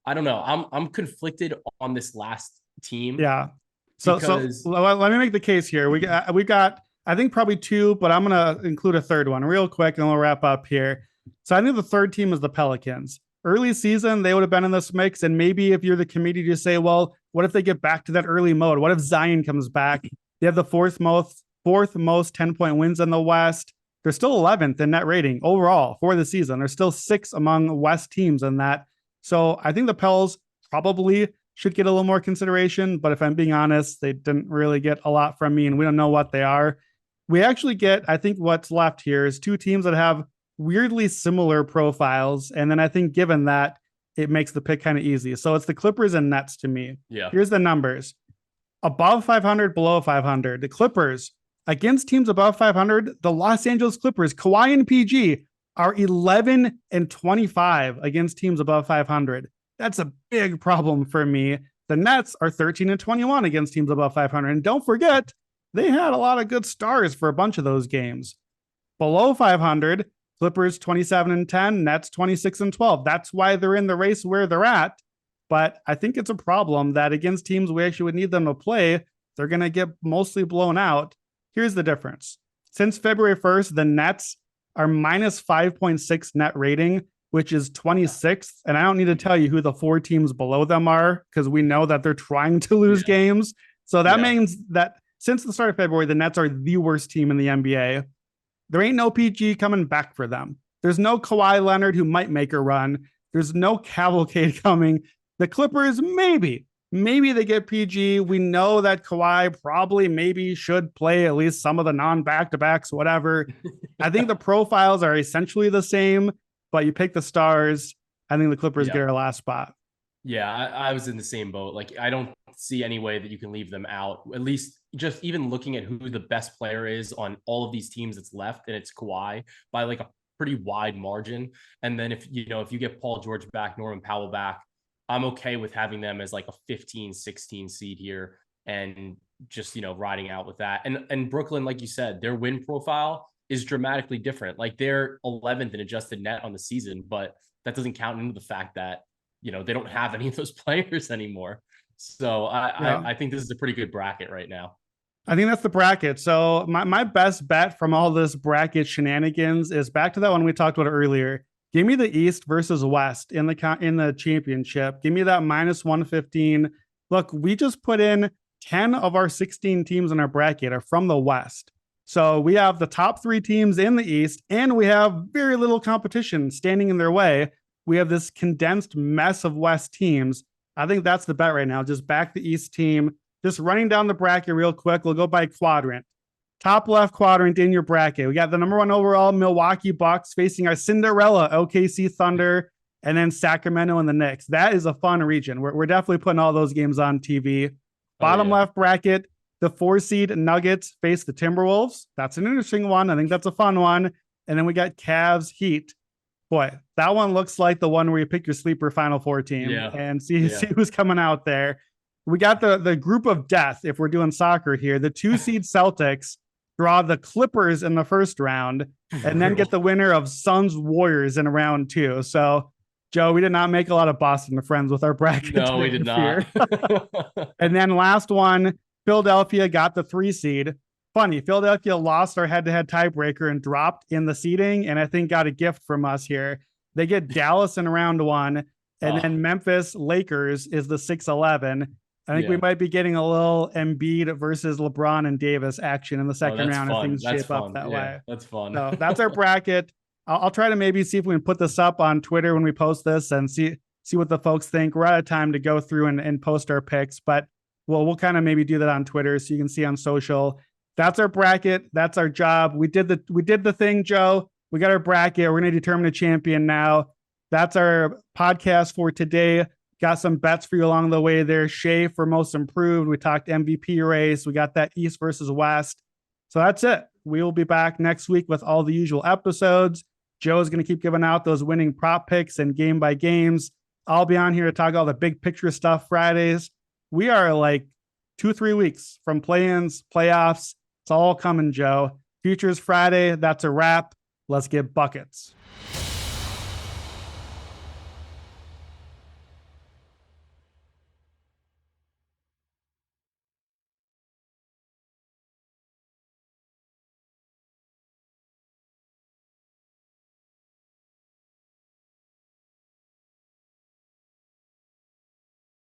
I don't know. I'm conflicted on this last team. Yeah. So let me make the case here. We got I think probably 2, but I'm going to include a third one real quick and we'll wrap up here. So I think the third team is the Pelicans. Early season, they would have been in this mix. And maybe if you're the committee, you say, well, what if they get back to that early mode? What if Zion comes back? They have the fourth most 10-point wins in the West. They're still 11th in net rating overall for the season. They're still 6th among West teams in that. So I think the Pels probably should get a little more consideration. But if I'm being honest, they didn't really get a lot from me, and we don't know what they are. We actually get, I think what's left here is 2 teams that have weirdly similar profiles. And then I think given that, it makes the pick kind of easy. So it's the Clippers and Nets to me. Yeah. Here's the numbers. Above 500, below 500. The Clippers against teams above 500, the Los Angeles Clippers, Kawhi and PG, are 11 and 25 against teams above 500. That's a big problem for me. The Nets are 13 and 21 against teams above 500. And don't forget, they had a lot of good stars for a bunch of those games. Below 500, Clippers 27 and 10, Nets 26 and 12. That's why they're in the race where they're at. But I think it's a problem that against teams we actually would need them to play, they're going to get mostly blown out. Here's the difference. Since February 1st, the Nets are minus 5.6 net rating, which is 26th. And I don't need to tell you who the 4 teams below them are, because we know that they're trying to lose games. So that means that since the start of February, the Nets are the worst team in the NBA. There ain't no PG coming back for them. There's no Kawhi Leonard who might make a run. There's no Cavalcade coming. The Clippers, maybe they get PG. We know that Kawhi probably maybe should play at least some of the non-back-to-backs, whatever. I think the profiles are essentially the same, but you pick the stars. I think the Clippers get our last spot. Yeah, I was in the same boat. Like, I don't see any way that you can leave them out. At least just even looking at who the best player is on all of these teams that's left, and it's Kawhi by like a pretty wide margin. And then if you get Paul George back, Norman Powell back, I'm okay with having them as like a 15, 16 seed here and just, riding out with that. And Brooklyn, like you said, their win profile is dramatically different. Like they're 11th in adjusted net on the season, but that doesn't count into the fact that, they don't have any of those players anymore. So I think this is a pretty good bracket right now. I think that's the bracket. So my best bet from all this bracket shenanigans is back to that one we talked about earlier. Give me the East versus West in the championship. Give me that minus 115. Look, we just put in 10 of our 16 teams in our bracket are from the West. So we have the top 3 teams in the East, and we have very little competition standing in their way. We have this condensed mess of West teams. I think that's the bet right now. Just back the East team. Just running down the bracket real quick. We'll go by quadrant. Top left quadrant in your bracket. We got the number 1 overall Milwaukee Bucks facing our Cinderella OKC Thunder, and then Sacramento and the Knicks. That is a fun region. We're definitely putting all those games on TV. Bottom left bracket, the 4 seed Nuggets face the Timberwolves. That's an interesting one. I think that's a fun one. And then we got Cavs Heat. Boy, that one looks like the one where you pick your sleeper Final Four team and see who's coming out there. We got the group of death, if we're doing soccer here. The 2 seed Celtics draw the Clippers in the first round and then get the winner of Suns Warriors in round 2. So, Joe, we did not make a lot of Boston friends with our bracket. No, we did not. And then last one, Philadelphia got the 3 seed. Funny, Philadelphia lost our head-to-head tiebreaker and dropped in the seeding, and I think got a gift from us here. They get Dallas in round 1, and then Memphis Lakers is the 6-11. I think we might be getting a little Embiid versus LeBron and Davis action in the second round if things shape up that way. That's fun. So that's our bracket. I'll try to maybe see if we can put this up on Twitter when we post this and see what the folks think. We're out of time to go through and post our picks, but we'll kind of maybe do that on Twitter so you can see on social. That's our bracket. That's our job. We did the thing, Joe. We got our bracket. We're going to determine a champion now. That's our podcast for today. Got some bets for you along the way there. Shea for most improved. We talked MVP race. We got that East versus West. So that's it. We will be back next week with all the usual episodes. Joe's going to keep giving out those winning prop picks and game by games. I'll be on here to talk all the big picture stuff Fridays. We are like 2-3 weeks from play-ins, playoffs. It's all coming, Joe. Futures Friday. That's a wrap. Let's get buckets.